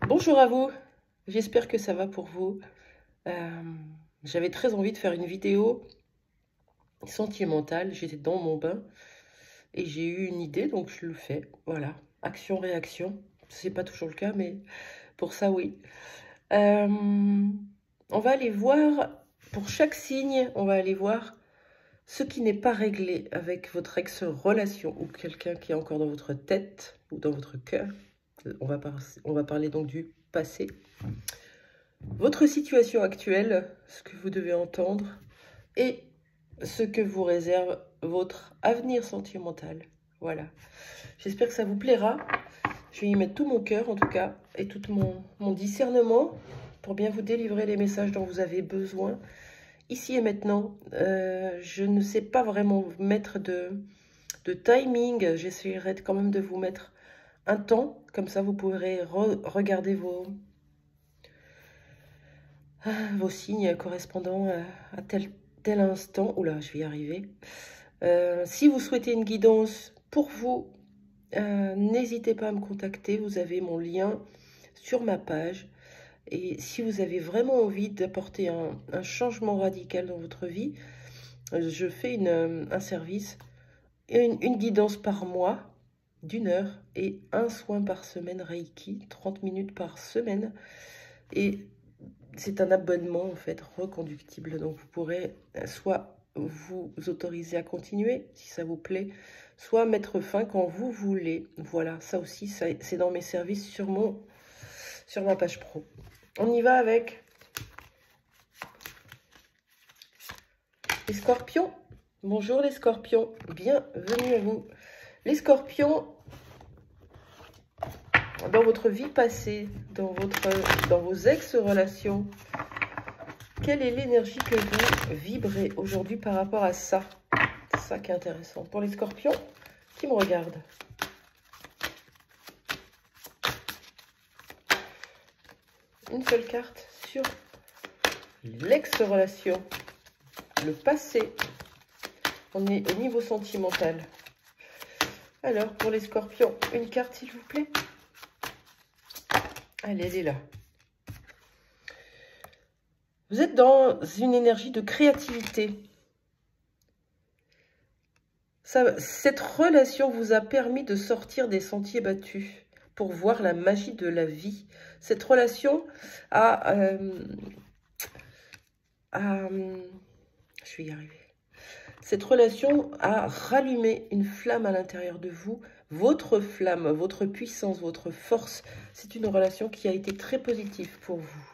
Bonjour à vous, j'espère que ça va pour vous. J'avais très envie de faire une vidéo sentimentale, j'étais dans mon bain et j'ai eu une idée, donc je le fais. Voilà, action-réaction, c'est pas toujours le cas, mais pour ça, oui. On va aller voir, pour chaque signe, on va aller voir ce qui n'est pas réglé avec votre ex-relation ou quelqu'un qui est encore dans votre tête ou dans votre cœur. On va parler donc du passé. Votre situation actuelle, ce que vous devez entendre, et ce que vous réserve votre avenir sentimental. Voilà. J'espère que ça vous plaira. Je vais y mettre tout mon cœur, en tout cas, et tout mon discernement pour bien vous délivrer les messages dont vous avez besoin. Ici et maintenant, je ne sais pas vraiment mettre de timing. J'essaierai quand même de vous mettre un temps. Comme ça, vous pourrez regarder vos signes correspondant à tel instant. Oula, je vais y arriver. Si vous souhaitez une guidance pour vous, n'hésitez pas à me contacter. Vous avez mon lien sur ma page. Et si vous avez vraiment envie d'apporter un changement radical dans votre vie, je fais un service, une guidance par mois d'1 heure et un soin par semaine Reiki, 30 minutes par semaine. Et c'est un abonnement en fait reconductible, donc vous pourrez soit vous autoriser à continuer si ça vous plaît, soit mettre fin quand vous voulez. Voilà, ça aussi c'est dans mes services sur ma page pro. On y va avec les scorpions. Bonjour les scorpions, bienvenue à vous. Les scorpions, dans votre vie passée, dans vos ex-relations, quelle est l'énergie que vous vibrez aujourd'hui par rapport à ça? C'est ça qui est intéressant. Pour les scorpions qui me regardent. Une seule carte sur l'ex-relation, le passé. On est au niveau sentimental. Alors, pour les scorpions, une carte s'il vous plaît. Allez, elle est là. Vous êtes dans une énergie de créativité. Cette relation vous a permis de sortir des sentiers battus pour voir la magie de la vie. Cette relation je vais y arriver. Cette relation a rallumé une flamme à l'intérieur de vous. Votre flamme, votre puissance, votre force, c'est une relation qui a été très positive pour vous.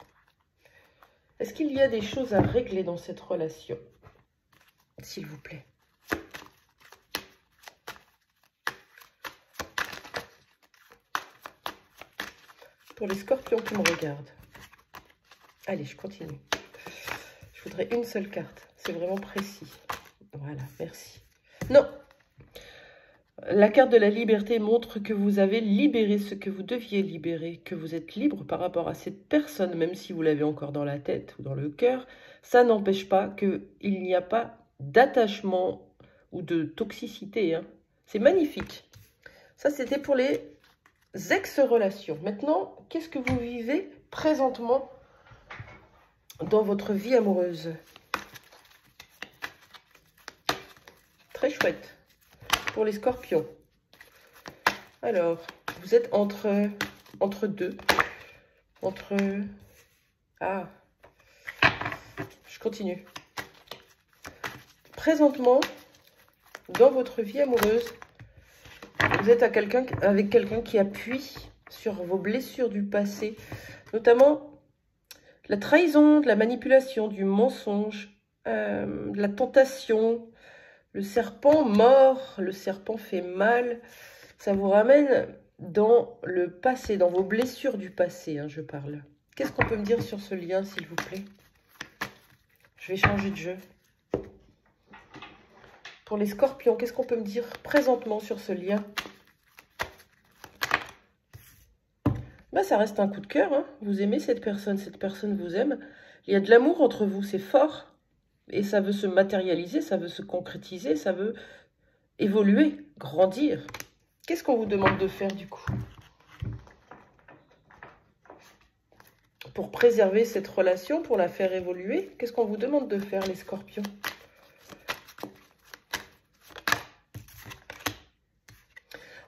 Est-ce qu'il y a des choses à régler dans cette relation? S'il vous plaît. Pour les scorpions qui me regardent. Allez, je continue. Je voudrais une seule carte. C'est vraiment précis. Voilà, merci. Non. La carte de la liberté montre que vous avez libéré ce que vous deviez libérer, que vous êtes libre par rapport à cette personne, même si vous l'avez encore dans la tête ou dans le cœur. Ça n'empêche pas qu'il n'y a pas d'attachement ou de toxicité. Hein. C'est magnifique. Ça, c'était pour les ex-relations. Maintenant, qu'est-ce que vous vivez présentement dans votre vie amoureuse? Très chouette. Pour les scorpions. Alors, vous êtes entre deux. Ah, je continue. Présentement, dans votre vie amoureuse, vous êtes avec quelqu'un qui appuie sur vos blessures du passé, notamment la trahison, de la manipulation, du mensonge, de la tentation. Le serpent mord, le serpent fait mal. Ça vous ramène dans le passé, dans vos blessures du passé, hein, je parle. Qu'est-ce qu'on peut me dire sur ce lien, s'il vous plaît? Je vais changer de jeu. Pour les scorpions, qu'est-ce qu'on peut me dire présentement sur ce lien? Ben, ça reste un coup de cœur. Hein. Vous aimez cette personne vous aime. Il y a de l'amour entre vous, c'est fort. Et ça veut se matérialiser, ça veut se concrétiser, ça veut évoluer, grandir. Qu'est-ce qu'on vous demande de faire du coup? pour préserver cette relation, pour la faire évoluer, qu'est-ce qu'on vous demande de faire, les scorpions?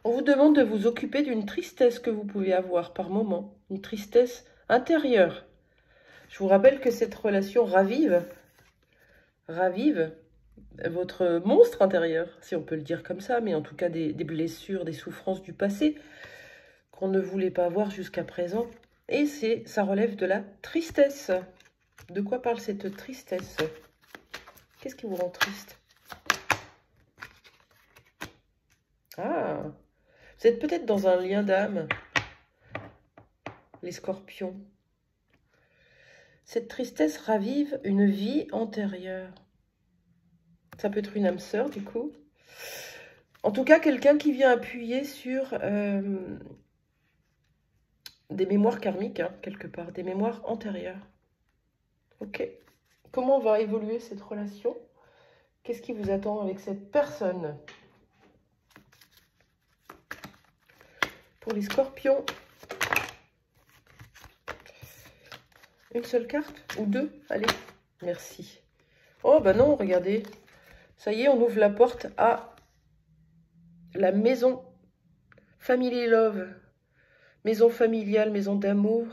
On vous demande de vous occuper d'une tristesse que vous pouvez avoir par moment, une tristesse intérieure. Je vous rappelle que cette relation ravive votre monstre intérieur, si on peut le dire comme ça, mais en tout cas des blessures, des souffrances du passé qu'on ne voulait pas voir jusqu'à présent. Et ça relève de la tristesse. De quoi parle cette tristesse? Qu'est-ce qui vous rend triste? Ah, vous êtes peut-être dans un lien d'âme, les scorpions. Cette tristesse ravive une vie antérieure. Ça peut être une âme sœur, du coup. En tout cas, quelqu'un qui vient appuyer sur des mémoires karmiques, hein, quelque part, des mémoires antérieures. Ok. Comment va évoluer cette relation? Qu'est-ce qui vous attend avec cette personne? Pour les scorpions, une seule carte ou deux? Allez, merci. Oh, bah non, regardez. Ça y est, on ouvre la porte à la maison. Family Love. Maison familiale, maison d'amour.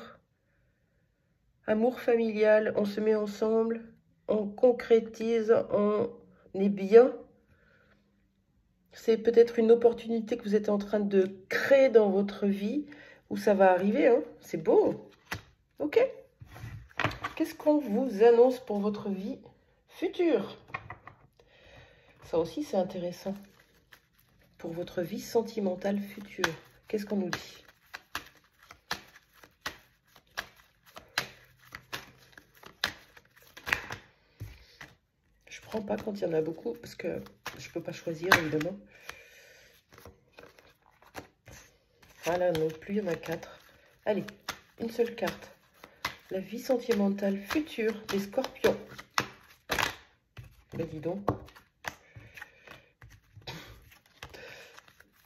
Amour familial, on se met ensemble, on concrétise, on est bien. C'est peut-être une opportunité que vous êtes en train de créer dans votre vie, où ça va arriver, hein. C'est beau. Ok. Qu'est-ce qu'on vous annonce pour votre vie future? Ça aussi, c'est intéressant. Pour votre vie sentimentale future, qu'est-ce qu'on nous dit? Je ne prends pas quand il y en a beaucoup, parce que je ne peux pas choisir, évidemment. Voilà, non plus, il y en a 4. Allez, une seule carte. La vie sentimentale future des scorpions. Ben dis donc.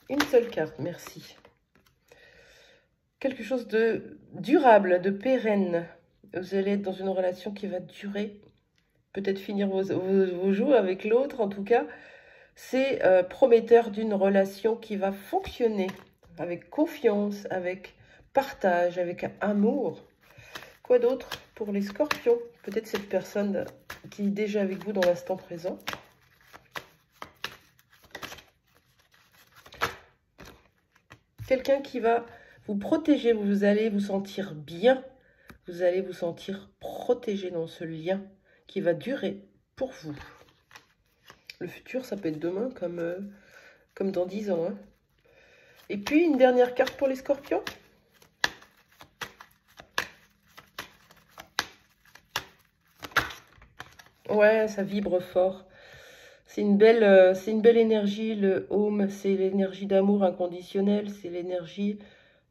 Une seule carte, merci. Quelque chose de durable, de pérenne. Vous allez être dans une relation qui va durer. Peut-être finir vos jours avec l'autre, en tout cas. C'est prometteur d'une relation qui va fonctionner avec confiance, avec partage, avec amour. Quoi d'autre pour les scorpions? Peut-être cette personne qui est déjà avec vous dans l'instant présent. Quelqu'un qui va vous protéger, vous allez vous sentir bien. Vous allez vous sentir protégé dans ce lien qui va durer pour vous. Le futur, ça peut être demain comme dans 10 ans. Hein. Et puis, une dernière carte pour les scorpions. Ouais, ça vibre fort. C'est une belle énergie, le home. C'est l'énergie d'amour inconditionnel. C'est l'énergie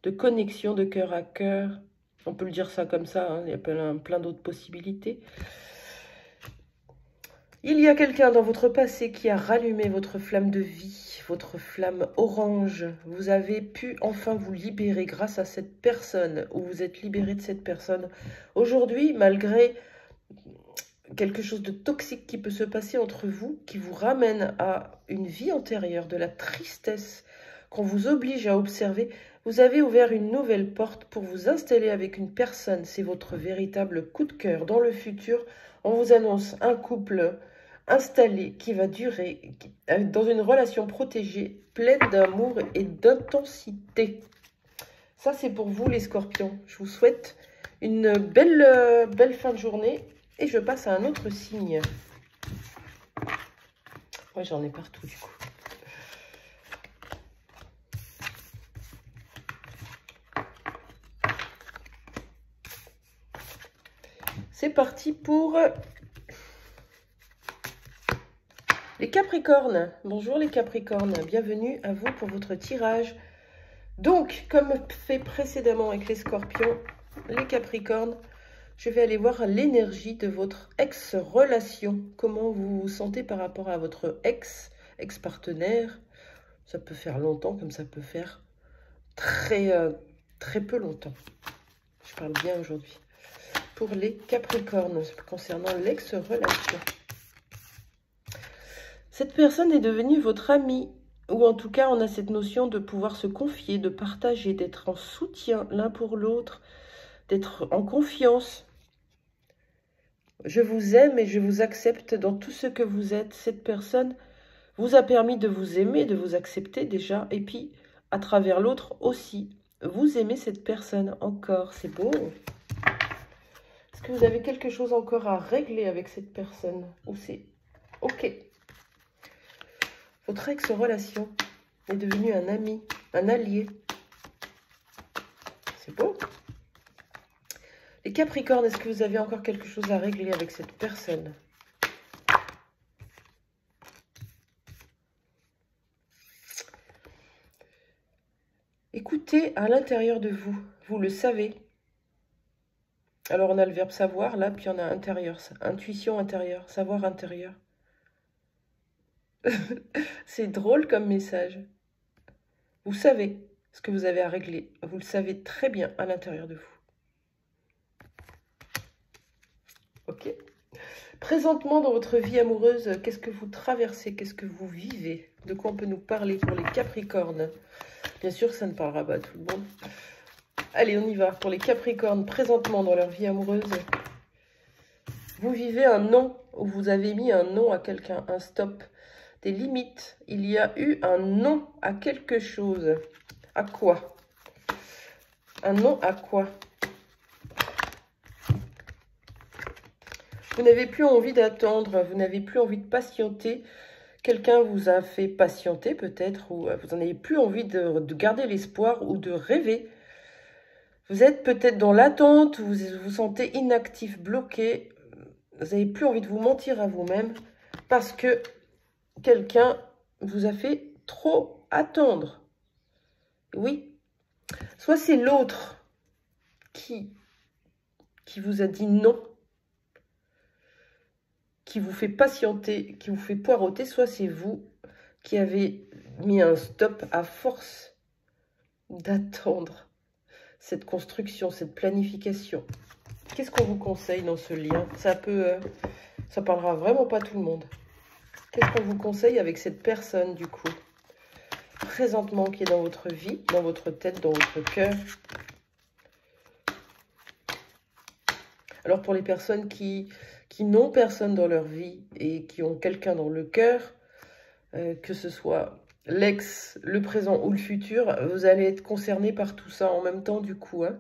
de connexion de cœur à cœur. On peut le dire ça comme ça. Hein. Il y a plein d'autres possibilités. Il y a quelqu'un dans votre passé qui a rallumé votre flamme de vie, votre flamme orange. Vous avez pu enfin vous libérer grâce à cette personne, ou vous êtes libéré de cette personne. Aujourd'hui, malgré quelque chose de toxique qui peut se passer entre vous, qui vous ramène à une vie antérieure, de la tristesse, qu'on vous oblige à observer, vous avez ouvert une nouvelle porte pour vous installer avec une personne. C'est votre véritable coup de cœur. Dans le futur, on vous annonce un couple installé qui va durer dans une relation protégée, pleine d'amour et d'intensité. Ça, c'est pour vous, les scorpions. Je vous souhaite une belle fin de journée et je passe à un autre signe. Ouais, j'en ai partout, du coup. C'est parti pour les Capricornes. Bonjour les Capricornes, bienvenue à vous pour votre tirage. Donc, comme fait précédemment avec les Scorpions, les Capricornes, je vais aller voir l'énergie de votre ex-relation. Comment vous vous sentez par rapport à votre ex-partenaire. Ça peut faire longtemps comme ça peut faire très peu longtemps. Je parle bien aujourd'hui. pour les Capricornes, concernant l'ex-relation. Cette personne est devenue votre amie, ou en tout cas, on a cette notion de pouvoir se confier, de partager, d'être en soutien l'un pour l'autre, d'être en confiance. Je vous aime et je vous accepte dans tout ce que vous êtes. Cette personne vous a permis de vous aimer, de vous accepter déjà, et puis à travers l'autre aussi. Vous aimez cette personne encore, c'est beau. Est-ce que vous avez quelque chose encore à régler avec cette personne? Ou c'est ok? Votre ex-relation est devenue un ami, un allié. C'est beau. Les Capricornes, est-ce que vous avez encore quelque chose à régler avec cette personne? Écoutez à l'intérieur de vous, vous le savez. Alors on a le verbe savoir là, puis on a intérieur, intuition intérieure, savoir intérieur. C'est drôle comme message. Vous savez ce que vous avez à régler, vous le savez très bien à l'intérieur de vous. Ok. Présentement dans votre vie amoureuse, qu'est-ce que vous traversez? Qu'est-ce que vous vivez? De quoi on peut nous parler pour les Capricornes? Bien sûr, ça ne parlera pas à tout le monde. Allez, on y va. Pour les Capricornes, présentement dans leur vie amoureuse, vous vivez un non, ou vous avez mis un non à quelqu'un, un stop, des limites. Il y a eu un non à quelque chose. À quoi? Un non à quoi? Vous n'avez plus envie d'attendre, vous n'avez plus envie de patienter. Quelqu'un vous a fait patienter peut-être, ou vous n'en avez plus envie de garder l'espoir ou de rêver. Vous êtes peut-être dans l'attente, vous vous sentez inactif, bloqué. Vous n'avez plus envie de vous mentir à vous-même parce que quelqu'un vous a fait trop attendre. Oui. Soit c'est l'autre qui vous a dit non, qui vous fait patienter, qui vous fait poireauter, soit c'est vous qui avez mis un stop à force d'attendre cette construction, cette planification. Qu'est-ce qu'on vous conseille dans ce lien? Ça parlera vraiment pas à tout le monde. Qu'est-ce qu'on vous conseille avec cette personne du coup? Présentement qui est dans votre vie, dans votre tête, dans votre cœur. Alors pour les personnes qui n'ont personne dans leur vie et qui ont quelqu'un dans le cœur, que ce soit l'ex, le présent ou le futur, vous allez être concernés par tout ça en même temps du coup. Hein.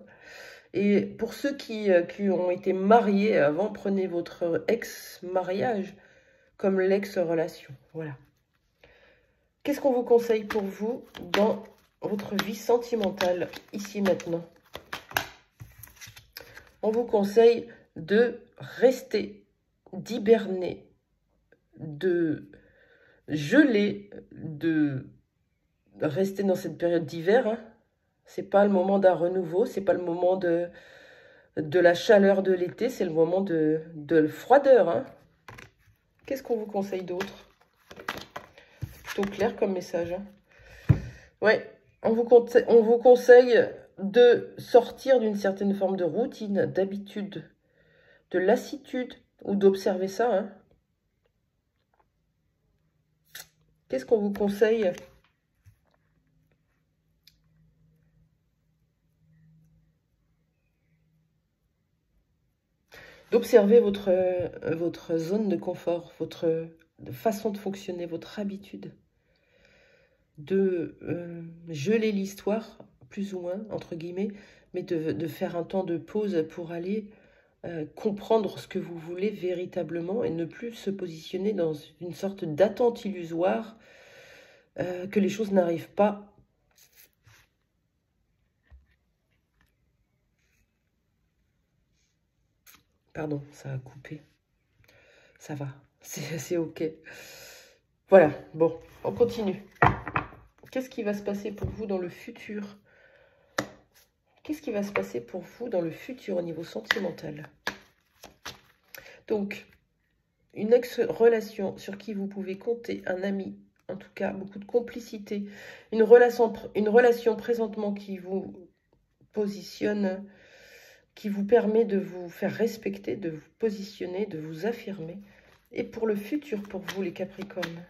Et pour ceux qui ont été mariés avant, prenez votre ex-mariage comme l'ex-relation. Voilà. Qu'est-ce qu'on vous conseille pour vous dans votre vie sentimentale, ici maintenant? On vous conseille de rester, d'hiberner, de geler, de rester dans cette période d'hiver. Hein. C'est pas le moment d'un renouveau, c'est pas le moment de la chaleur de l'été, c'est le moment de froideur. Hein. Qu'est-ce qu'on vous conseille d'autre? Plutôt clair comme message. Hein. Ouais, on vous conseille de sortir d'une certaine forme de routine, d'habitude, de lassitude, ou d'observer ça. Hein. Qu'est-ce qu'on vous conseille? D'observer votre zone de confort, votre façon de fonctionner, votre habitude. De geler l'histoire, plus ou moins, entre guillemets, mais de faire un temps de pause pour aller comprendre ce que vous voulez véritablement et ne plus se positionner dans une sorte d'attente illusoire que les choses n'arrivent pas. Pardon, ça a coupé. Ça va, c'est ok. Voilà, bon, on continue. Qu'est-ce qui va se passer pour vous dans le futur? Qu'est-ce qui va se passer pour vous dans le futur au niveau sentimental? Donc, une ex-relation sur qui vous pouvez compter, un ami, en tout cas, beaucoup de complicité. Une relation présentement qui vous positionne qui vous permet de vous faire respecter, de vous positionner, de vous affirmer. Et pour le futur, pour vous les Capricornes.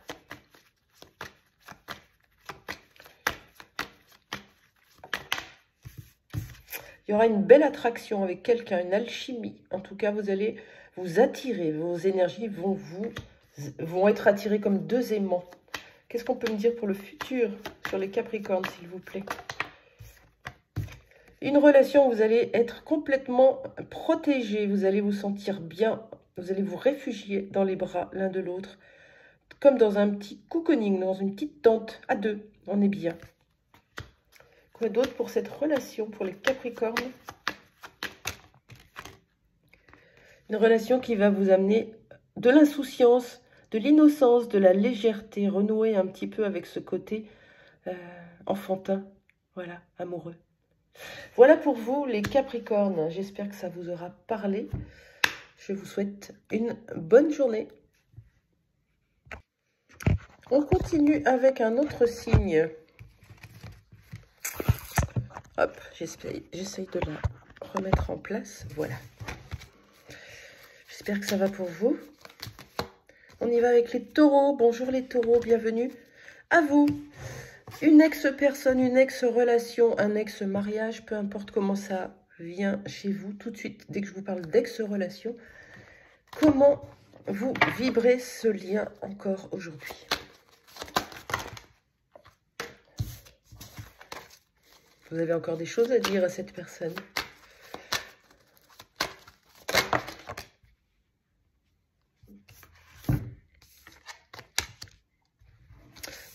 Il y aura une belle attraction avec quelqu'un, une alchimie. En tout cas, vous allez vous attirer. Vos énergies vont être attirées comme deux aimants. Qu'est-ce qu'on peut me dire pour le futur sur les Capricornes, s'il vous plaît? Une relation où vous allez être complètement protégé. Vous allez vous sentir bien. Vous allez vous réfugier dans les bras l'un de l'autre. Comme dans un petit cocooning, dans une petite tente à deux. On est bien. Quoi d'autre pour cette relation, pour les Capricornes? Une relation qui va vous amener de l'insouciance, de l'innocence, de la légèreté, renouer un petit peu avec ce côté enfantin, voilà, amoureux. Voilà pour vous les Capricornes, j'espère que ça vous aura parlé. Je vous souhaite une bonne journée. On continue avec un autre signe. Hop, j'essaye de la remettre en place. Voilà. J'espère que ça va pour vous. On y va avec les taureaux. Bonjour les taureaux, bienvenue à vous. Une ex-personne, une ex-relation, un ex-mariage, peu importe comment ça vient chez vous, tout de suite, dès que je vous parle d'ex-relation, comment vous vibrez ce lien encore aujourd'hui? Vous avez encore des choses à dire à cette personne.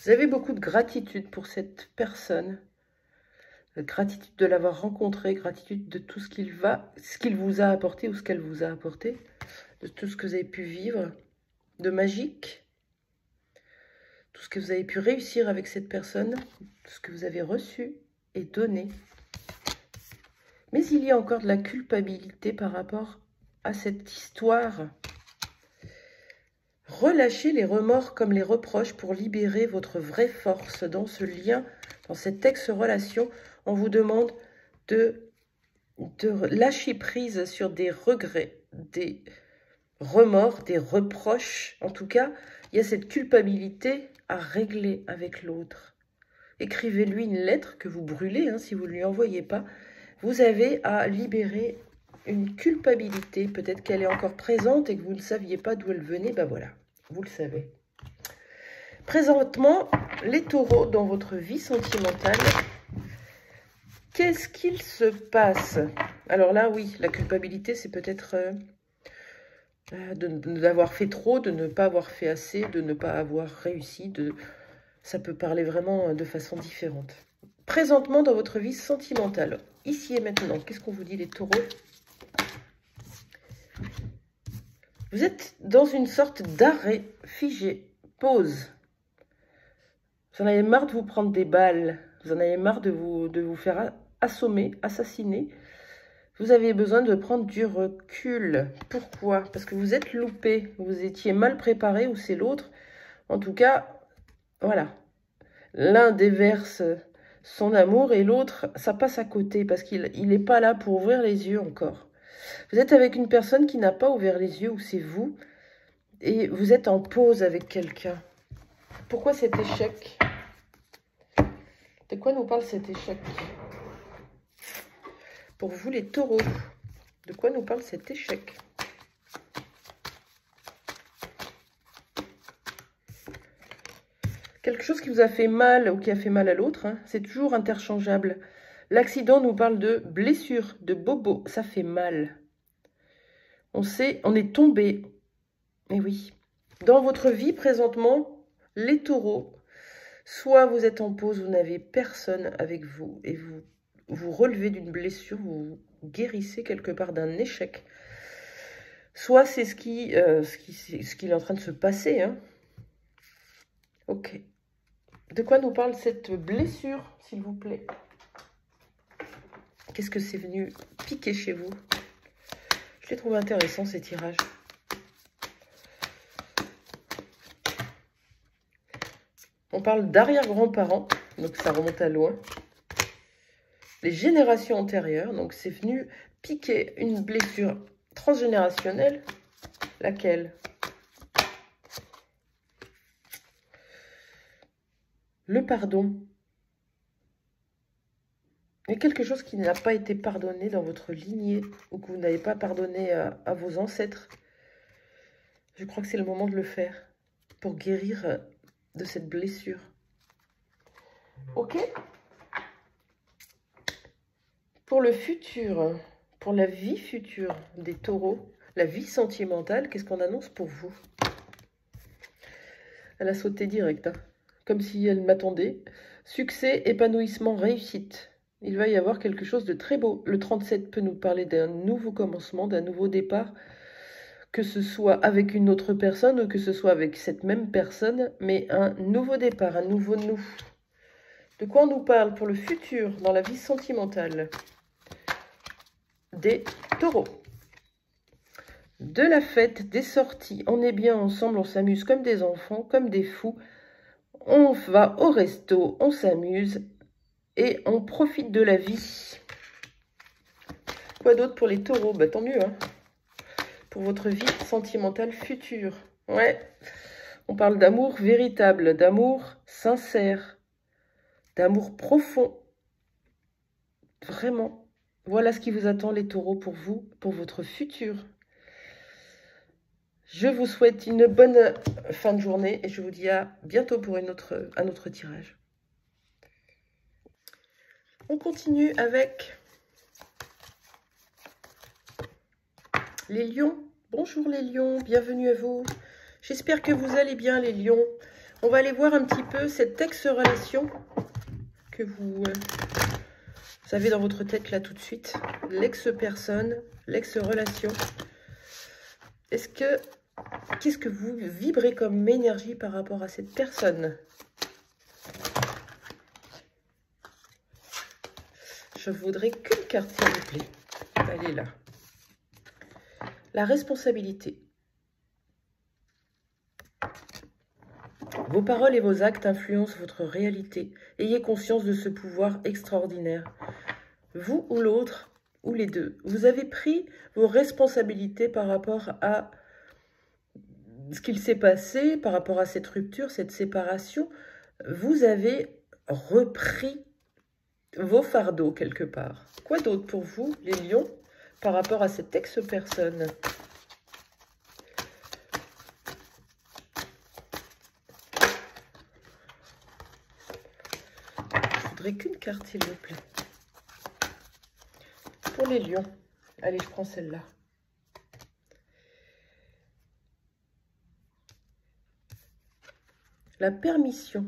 Vous avez beaucoup de gratitude pour cette personne. Gratitude de l'avoir rencontré, gratitude de tout ce qu'il vous a apporté ou ce qu'elle vous a apporté, de tout ce que vous avez pu vivre, de magique, tout ce que vous avez pu réussir avec cette personne, tout ce que vous avez reçu et donné. Mais il y a encore de la culpabilité par rapport à cette histoire. Relâchez les remords comme les reproches pour libérer votre vraie force dans ce lien, dans cette ex-relation. On vous demande de lâcher prise sur des regrets, des remords, des reproches. En tout cas, il y a cette culpabilité à régler avec l'autre. Écrivez-lui une lettre que vous brûlez, hein, si vous ne lui envoyez pas. Vous avez à libérer une culpabilité. Peut-être qu'elle est encore présente et que vous ne saviez pas d'où elle venait. Ben voilà, vous le savez. Présentement, les taureaux dans votre vie sentimentale, qu'est-ce qu'il se passe? Alors là, oui, la culpabilité, c'est peut-être d'avoir fait trop, de ne pas avoir fait assez, de ne pas avoir réussi. Ça peut parler vraiment de façon différente. Présentement, dans votre vie sentimentale, ici et maintenant, qu'est-ce qu'on vous dit, les taureaux? Vous êtes dans une sorte d'arrêt figé, pause. Vous en avez marre de vous prendre des balles. Vous en avez marre de vous faire assommer, assassiner. Vous avez besoin de prendre du recul. Pourquoi? Parce que vous êtes loupé. Vous étiez mal préparé ou c'est l'autre. En tout cas, voilà. L'un déverse son amour et l'autre, ça passe à côté parce qu'il n'est pas là pour ouvrir les yeux encore. Vous êtes avec une personne qui n'a pas ouvert les yeux ou c'est vous et vous êtes en pause avec quelqu'un. Pourquoi cet échec? De quoi nous parle cet échec? Pour vous les taureaux, de quoi nous parle cet échec? Quelque chose qui vous a fait mal ou qui a fait mal à l'autre, hein, c'est toujours interchangeable. L'accident nous parle de blessure, de bobo, ça fait mal. On sait, on est tombé. Et oui. Dans votre vie présentement, les taureaux, soit vous êtes en pause, vous n'avez personne avec vous et vous relevez d'une blessure, vous guérissez quelque part d'un échec. Soit c'est ce qui est en train de se passer. Hein. Ok. De quoi nous parle cette blessure, s'il vous plaît? Qu'est-ce que c'est venu piquer chez vous? Je les trouve intéressants, ces tirages. On parle d'arrière-grands-parents, donc ça remonte à loin. les générations antérieures. Donc, c'est venu piquer une blessure transgénérationnelle. Laquelle? Le pardon. Il y a quelque chose qui n'a pas été pardonné dans votre lignée ou que vous n'avez pas pardonné à vos ancêtres. Je crois que c'est le moment de le faire pour guérir de cette blessure. Ok? Pour le futur, pour la vie future des taureaux, la vie sentimentale, qu'est-ce qu'on annonce pour vous? Elle a sauté direct, hein, comme si elle m'attendait. Succès, épanouissement, réussite. Il va y avoir quelque chose de très beau. Le 37 peut nous parler d'un nouveau commencement, d'un nouveau départ, que ce soit avec une autre personne ou que ce soit avec cette même personne, mais un nouveau départ, un nouveau nous. De quoi on nous parle pour le futur dans la vie sentimentale des taureaux? De la fête, des sorties, on est bien ensemble, on s'amuse comme des enfants, comme des fous. On va au resto, on s'amuse et on profite de la vie. Quoi d'autre pour les taureaux? Bah, tant mieux, hein. Pour votre vie sentimentale future. Ouais, on parle d'amour véritable, d'amour sincère, d'amour profond. Vraiment. Voilà ce qui vous attend, les taureaux, pour vous, pour votre futur. Je vous souhaite une bonne fin de journée et je vous dis à bientôt pour un autre tirage. On continue avec les lions. Bonjour les lions, bienvenue à vous. J'espère que vous allez bien les lions. On va aller voir un petit peu cette ex-relation que vous avez dans votre tête là tout de suite. L'ex-personne, l'ex-relation. Qu'est-ce que vous vibrez comme énergie par rapport à cette personne? Je voudrais qu'une carte, s'il vous plaît. Elle est là. La responsabilité. Vos paroles et vos actes influencent votre réalité. Ayez conscience de ce pouvoir extraordinaire. Vous ou l'autre, ou les deux, vous avez pris vos responsabilités par rapport à ce qu'il s'est passé, par rapport à cette rupture, cette séparation. Vous avez repris vos fardeaux quelque part. Quoi d'autre pour vous, les lions, par rapport à cette ex-personne? Je voudrais qu'une carte, s'il vous plaît. Pour les lions. Allez, je prends celle-là. La permission.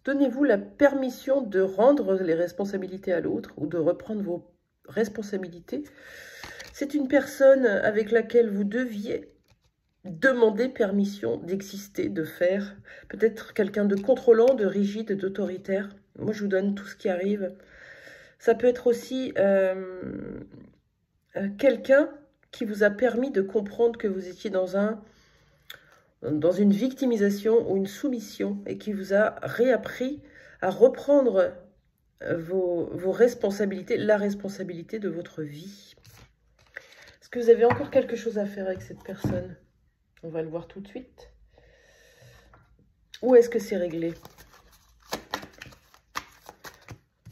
Donnez-vous la permission de rendre les responsabilités à l'autre ou de reprendre vos responsabilités. C'est une personne avec laquelle vous deviez demander permission d'exister, de faire. Peut-être quelqu'un de contrôlant, de rigide, d'autoritaire. Moi, je vous donne tout ce qui arrive. Ça peut être aussi quelqu'un qui vous a permis de comprendre que vous étiez dans une victimisation ou une soumission et qui vous a réappris à reprendre vos responsabilités, la responsabilité de votre vie. Est-ce que vous avez encore quelque chose à faire avec cette personne? On va le voir tout de suite. Ou est-ce que c'est réglé?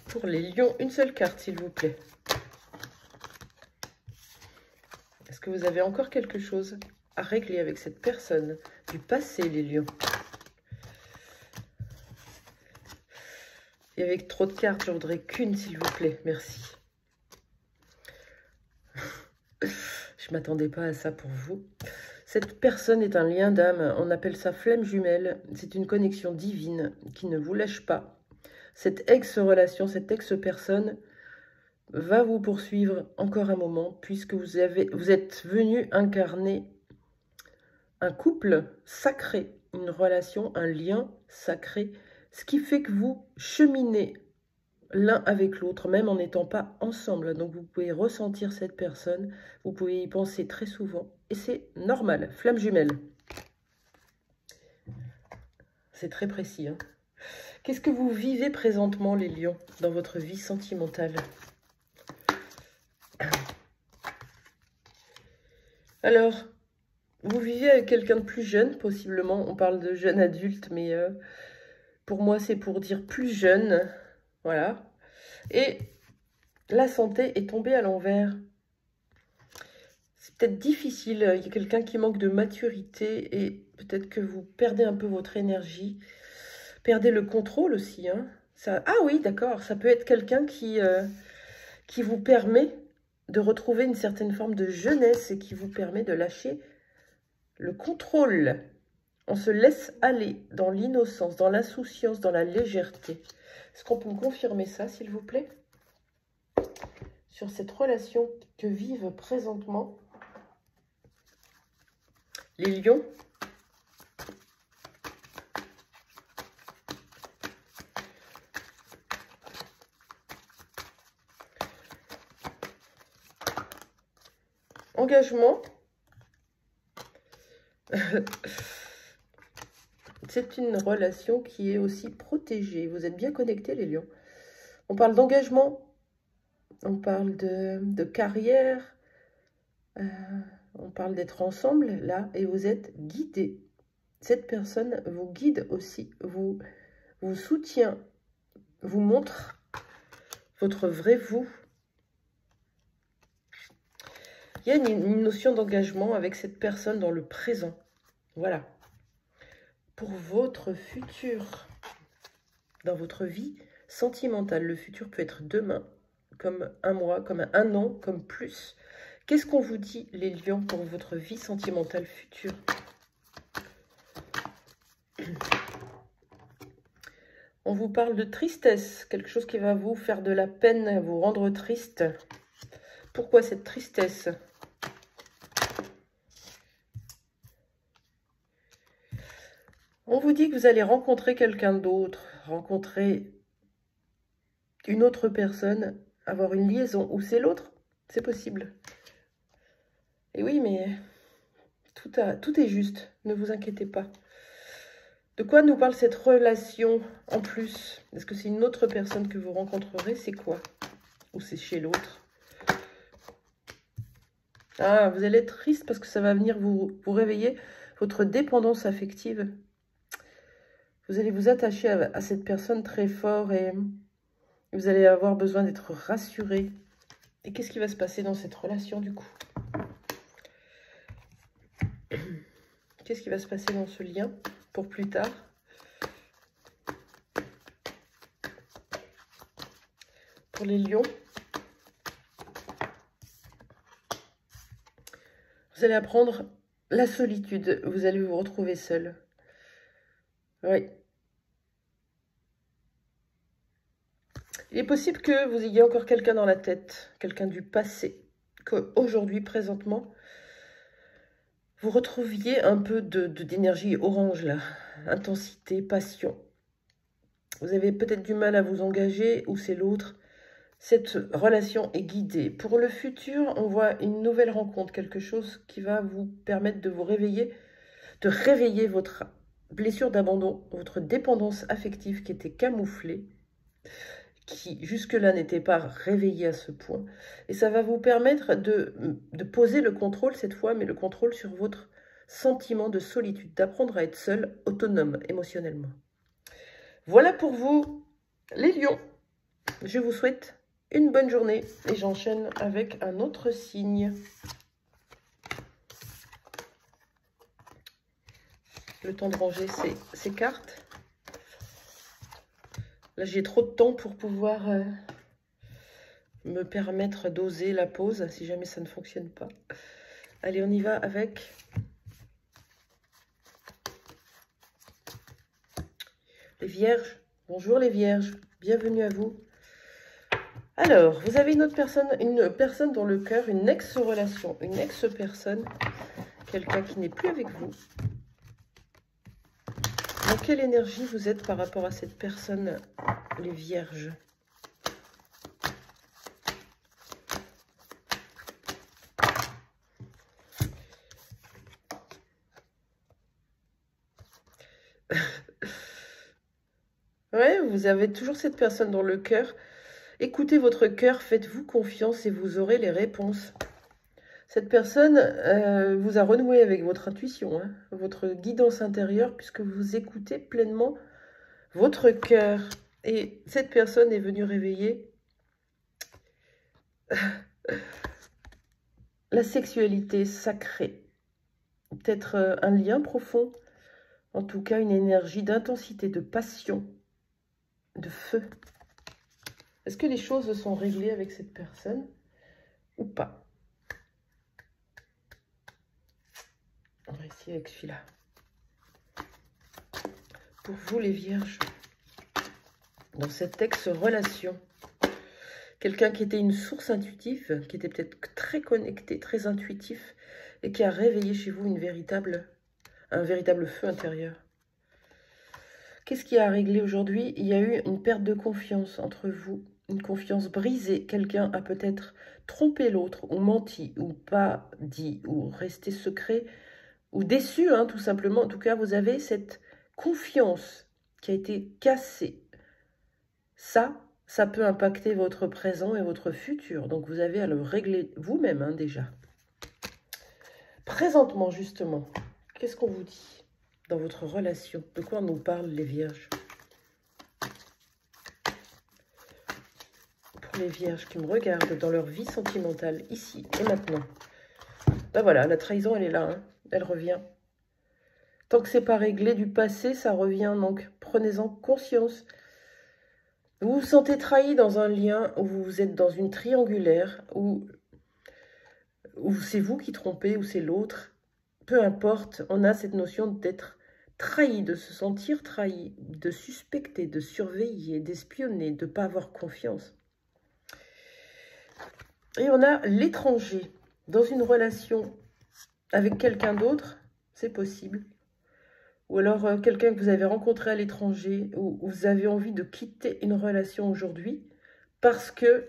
Pour les lions, une seule carte, s'il vous plaît. Est-ce que vous avez encore quelque chose à régler avec cette personne du passé, les lions? Et avec trop de cartes, j'en voudrais qu'une, s'il vous plaît. Merci. Je ne m'attendais pas à ça pour vous. Cette personne est un lien d'âme. On appelle ça flamme jumelle. C'est une connexion divine qui ne vous lâche pas. Cette ex-relation, cette ex-personne va vous poursuivre encore un moment puisque vous êtes venu incarner un couple sacré, une relation, un lien sacré, ce qui fait que vous cheminez l'un avec l'autre, même en n'étant pas ensemble. Donc vous pouvez ressentir cette personne, vous pouvez y penser très souvent, et c'est normal. Flamme jumelle. C'est très précis, hein. Qu'est-ce que vous vivez présentement, les lions, dans votre vie sentimentale? Alors, vous vivez avec quelqu'un de plus jeune, possiblement. On parle de jeune adulte, mais pour moi, c'est pour dire plus jeune. Voilà. Et la santé est tombée à l'envers. C'est peut-être difficile. Il y a quelqu'un qui manque de maturité et peut-être que vous perdez un peu votre énergie. Perdez le contrôle aussi. Hein. Ça... Ah oui, d'accord. Ça peut être quelqu'un qui vous permet de retrouver une certaine forme de jeunesse et qui vous permet de lâcher le contrôle. On se laisse aller dans l'innocence, dans l'insouciance, dans la légèreté. Est-ce qu'on peut me confirmer ça, s'il vous plaît? Sur cette relation que vivent présentement les lions. Engagement. C'est une relation qui est aussi protégée. Vous êtes bien connectés, les lions. On parle d'engagement. On parle de carrière. On parle d'être ensemble, là. Et vous êtes guidés. Cette personne vous guide aussi. Vous soutient. Vous montre votre vrai vous. Il y a une notion d'engagement avec cette personne dans le présent. Voilà. Pour votre futur, dans votre vie sentimentale, le futur peut être demain, comme un mois, comme un an, comme plus. Qu'est-ce qu'on vous dit, les lions, pour votre vie sentimentale future? On vous parle de tristesse, quelque chose qui va vous faire de la peine, vous rendre triste. Pourquoi cette tristesse? On vous dit que vous allez rencontrer quelqu'un d'autre, rencontrer une autre personne, avoir une liaison, ou c'est l'autre, c'est possible. Et oui, mais tout est juste, ne vous inquiétez pas. De quoi nous parle cette relation en plus? Est-ce que c'est une autre personne que vous rencontrerez? C'est quoi? Ou c'est chez l'autre? Ah, vous allez être triste parce que ça va venir vous réveiller votre dépendance affective. Vous allez vous attacher à cette personne très fort et vous allez avoir besoin d'être rassuré. Et qu'est-ce qui va se passer dans cette relation du coup? Qu'est-ce qui va se passer dans ce lien pour plus tard? Pour les lions, vous allez apprendre la solitude. Vous allez vous retrouver seul. Oui. Il est possible que vous ayez encore quelqu'un dans la tête, quelqu'un du passé, qu'aujourd'hui, présentement, vous retrouviez un peu d'énergie orange, là. Intensité, passion. Vous avez peut-être du mal à vous engager, ou c'est l'autre. Cette relation est guidée. Pour le futur, on voit une nouvelle rencontre, quelque chose qui va vous permettre de vous réveiller, de réveiller votre blessure d'abandon, votre dépendance affective qui était camouflée, qui jusque-là n'était pas réveillée à ce point. Et ça va vous permettre de poser le contrôle cette fois, mais le contrôle sur votre sentiment de solitude, d'apprendre à être seul, autonome émotionnellement. Voilà pour vous, les lions. Je vous souhaite une bonne journée et j'enchaîne avec un autre signe. Le temps de ranger ces cartes. Là, j'ai trop de temps pour pouvoir me permettre d'oser la pause si jamais ça ne fonctionne pas. Allez, on y va avec les vierges. Bonjour les vierges, bienvenue à vous. Alors, vous avez une personne dans le cœur, une ex-relation, une ex-personne, quelqu'un qui n'est plus avec vous. Dans quelle énergie vous êtes par rapport à cette personne, les vierges? Ouais, vous avez toujours cette personne dans le cœur. Écoutez votre cœur, faites-vous confiance et vous aurez les réponses. Cette personne vous a renoué avec votre intuition, hein, votre guidance intérieure, puisque vous écoutez pleinement votre cœur. Et cette personne est venue réveiller la sexualité sacrée. Peut-être un lien profond, en tout cas une énergie d'intensité, de passion, de feu. Est-ce que les choses sont réglées avec cette personne ou pas? On va essayer avec celui-là. Pour vous les vierges, dans cette ex-relation, quelqu'un qui était une source intuitive, qui était peut-être très connecté, très intuitif, et qui a réveillé chez vous un véritable feu intérieur. Qu'est-ce qui a réglé aujourd'hui? Il y a eu une perte de confiance entre vous, une confiance brisée. Quelqu'un a peut-être trompé l'autre, ou menti, ou pas dit, ou resté secret, ou déçu, hein, tout simplement. En tout cas, vous avez cette confiance qui a été cassée. Ça peut impacter votre présent et votre futur. Donc, vous avez à le régler vous-même, hein, déjà. Présentement, justement, qu'est-ce qu'on vous dit dans votre relation? De quoi nous parlent les vierges? Pour les vierges qui me regardent dans leur vie sentimentale, ici et maintenant. Ben voilà, la trahison, elle est là, hein, elle revient. Tant que c'est pas réglé du passé, ça revient, donc prenez-en conscience. Vous vous sentez trahi dans un lien où vous êtes dans une triangulaire, où c'est vous qui trompez, ou c'est l'autre. Peu importe, on a cette notion d'être trahi, de se sentir trahi, de suspecter, de surveiller, d'espionner, de ne pas avoir confiance. Et on a l'étranger dans une relation avec quelqu'un d'autre, c'est possible. Ou alors quelqu'un que vous avez rencontré à l'étranger, ou vous avez envie de quitter une relation aujourd'hui parce que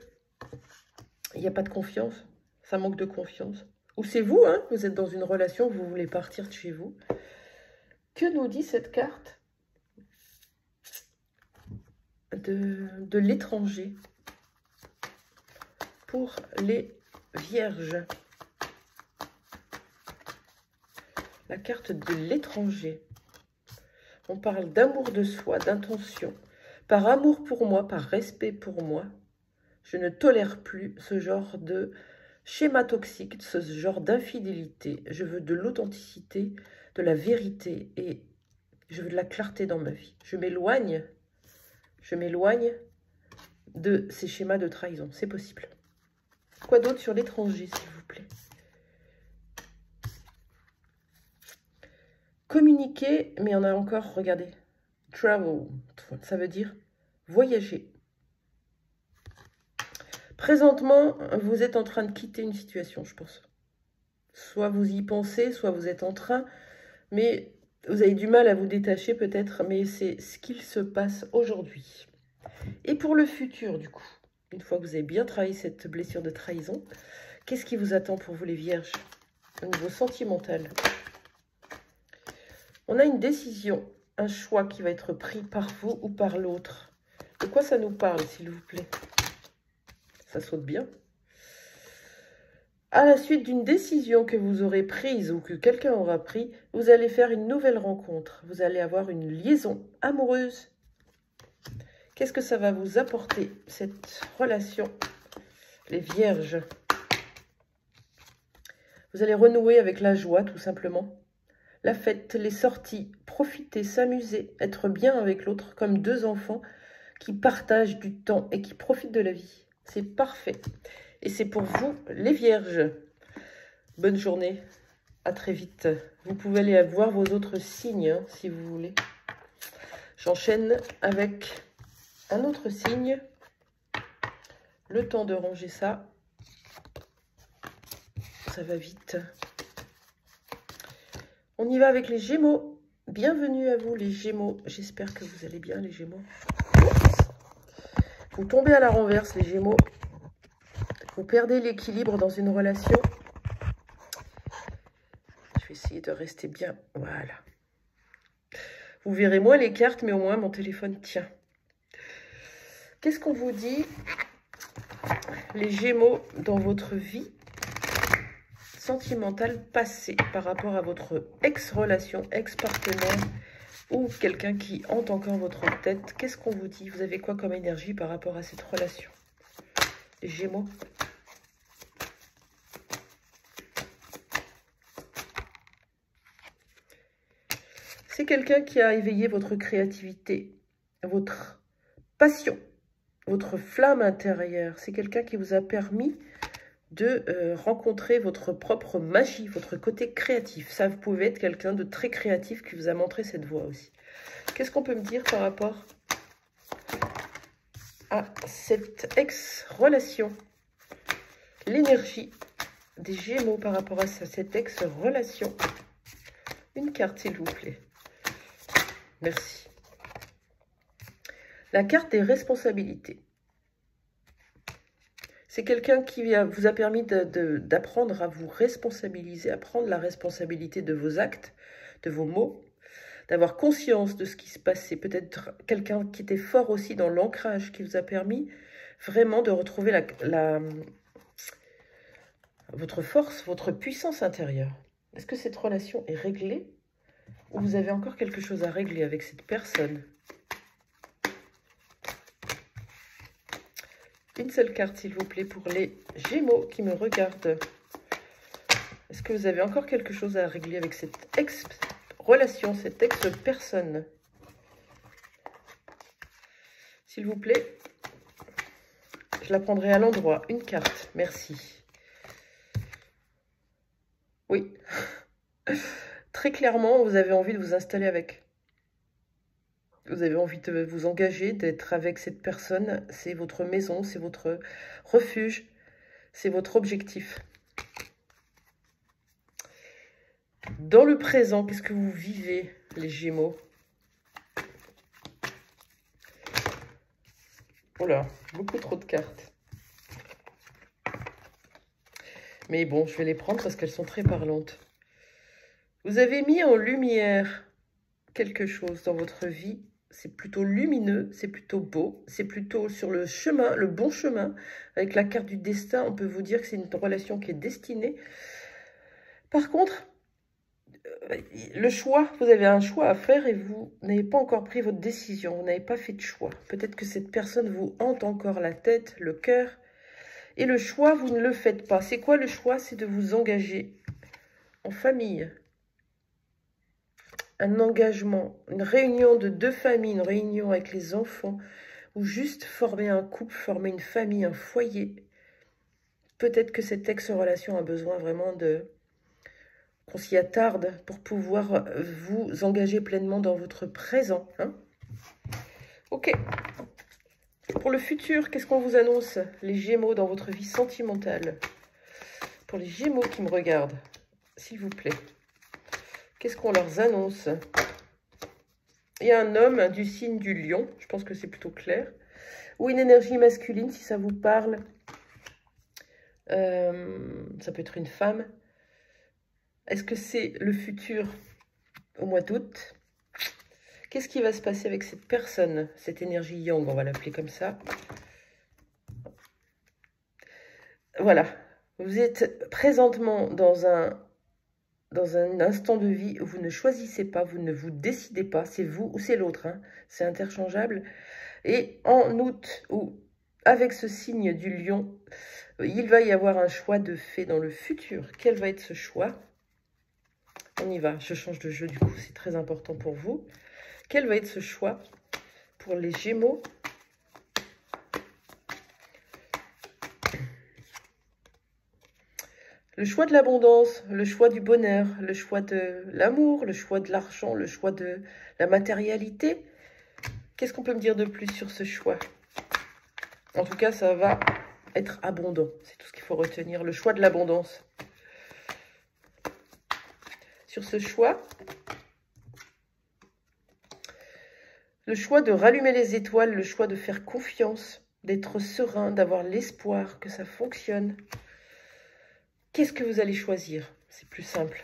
il n'y a pas de confiance, ça manque de confiance. Ou c'est vous, hein, vous êtes dans une relation, vous voulez partir de chez vous. Que nous dit cette carte de l'étranger pour les vierges? La carte de l'étranger. On parle d'amour de soi, d'intention. Par amour pour moi, par respect pour moi, je ne tolère plus ce genre de schéma toxique, ce genre d'infidélité. Je veux de l'authenticité, de la vérité et je veux de la clarté dans ma vie. Je m'éloigne de ces schémas de trahison. C'est possible. Quoi d'autre sur l'étranger, s'il vous plaît? Communiquer, mais on a encore, regardez, travel, ça veut dire voyager. Présentement, vous êtes en train de quitter une situation, je pense. Soit vous y pensez, soit vous êtes en train, mais vous avez du mal à vous détacher peut-être, mais c'est ce qu'il se passe aujourd'hui. Et pour le futur, du coup, une fois que vous avez bien travaillé cette blessure de trahison, qu'est-ce qui vous attend pour vous les vierges au niveau sentimental? On a une décision, un choix qui va être pris par vous ou par l'autre. De quoi ça nous parle, s'il vous plaît? Ça saute bien. À la suite d'une décision que vous aurez prise ou que quelqu'un aura pris, vous allez faire une nouvelle rencontre. Vous allez avoir une liaison amoureuse. Qu'est-ce que ça va vous apporter, cette relation, les vierges? Vous allez renouer avec la joie, tout simplement. La fête, les sorties, profiter, s'amuser, être bien avec l'autre, comme deux enfants qui partagent du temps et qui profitent de la vie. C'est parfait. Et c'est pour vous, les vierges. Bonne journée. À très vite. Vous pouvez aller voir vos autres signes, hein, si vous voulez. J'enchaîne avec un autre signe. Le temps de ranger ça. Ça va vite. On y va avec les Gémeaux. Bienvenue à vous, les Gémeaux. J'espère que vous allez bien, les Gémeaux. Vous tombez à la renverse, les Gémeaux. Vous perdez l'équilibre dans une relation. Je vais essayer de rester bien. Voilà. Vous verrez moins les cartes, mais au moins mon téléphone tient. Qu'est-ce qu'on vous dit, les Gémeaux, dans votre vie sentimentale passée par rapport à votre ex-relation, ex-partenaire ou quelqu'un qui hante encore votre tête? Qu'est-ce qu'on vous dit? Vous avez quoi comme énergie par rapport à cette relation, les Gémeaux? C'est quelqu'un qui a éveillé votre créativité, votre passion, votre flamme intérieure. C'est quelqu'un qui vous a permis de rencontrer votre propre magie, votre côté créatif. Ça, vous pouvez être quelqu'un de très créatif qui vous a montré cette voie aussi. Qu'est-ce qu'on peut me dire par rapport à cette ex-relation? L'énergie des Gémeaux par rapport à cette ex-relation. Une carte, s'il vous plaît. Merci. La carte des responsabilités. C'est quelqu'un qui vous a permis d'apprendre à vous responsabiliser, à prendre la responsabilité de vos actes, de vos mots, d'avoir conscience de ce qui se passait. Peut-être quelqu'un qui était fort aussi dans l'ancrage, qui vous a permis vraiment de retrouver votre force, votre puissance intérieure. Est-ce que cette relation est réglée ou vous avez encore quelque chose à régler avec cette personne? Une seule carte, s'il vous plaît, pour les Gémeaux qui me regardent. Est-ce que vous avez encore quelque chose à régler avec cette ex-relation, cette ex-personne? S'il vous plaît, je la prendrai à l'endroit. Une carte, merci. Oui. Très clairement, vous avez envie de vous installer avec. Vous avez envie de vous engager, d'être avec cette personne. C'est votre maison, c'est votre refuge, c'est votre objectif. Dans le présent, qu'est-ce que vous vivez, les Gémeaux? Oula, beaucoup trop de cartes. Mais bon, je vais les prendre parce qu'elles sont très parlantes. Vous avez mis en lumière quelque chose dans votre vie. C'est plutôt lumineux, c'est plutôt beau, c'est plutôt sur le chemin, le bon chemin. Avec la carte du destin, on peut vous dire que c'est une relation qui est destinée. Par contre, le choix, vous avez un choix à faire et vous n'avez pas encore pris votre décision, vous n'avez pas fait de choix. Peut-être que cette personne vous hante encore la tête, le cœur. Et le choix, vous ne le faites pas. C'est quoi le choix? C'est de vous engager en famille. Un engagement, une réunion de deux familles, une réunion avec les enfants, ou juste former un couple, former une famille, un foyer. Peut-être que cette ex-relation a besoin vraiment qu'on s'y attarde pour pouvoir vous engager pleinement dans votre présent. Hein? Ok. Pour le futur, qu'est-ce qu'on vous annonce, les Gémeaux, dans votre vie sentimentale? Pour les Gémeaux qui me regardent, s'il vous plaît. Qu'est-ce qu'on leur annonce? Il y a un homme du signe du lion, je pense que c'est plutôt clair. Ou une énergie masculine, si ça vous parle. Ça peut être une femme. Est-ce que c'est le futur au mois d'août? Qu'est-ce qui va se passer avec cette personne? Cette énergie yang, on va l'appeler comme ça. Voilà. Vous êtes présentement dans un instant de vie où vous ne choisissez pas, vous ne vous décidez pas, c'est vous ou c'est l'autre, hein, c'est interchangeable. Et en août, ou avec ce signe du lion, il va y avoir un choix de fait dans le futur. Quel va être ce choix? On y va, je change de jeu du coup, c'est très important pour vous. Quel va être ce choix pour les Gémeaux? Le choix de l'abondance, le choix du bonheur, le choix de l'amour, le choix de l'argent, le choix de la matérialité. Qu'est-ce qu'on peut me dire de plus sur ce choix? En tout cas, ça va être abondant. C'est tout ce qu'il faut retenir. Le choix de l'abondance. Sur ce choix, le choix de rallumer les étoiles, le choix de faire confiance, d'être serein, d'avoir l'espoir que ça fonctionne. Qu'est-ce que vous allez choisir? C'est plus simple.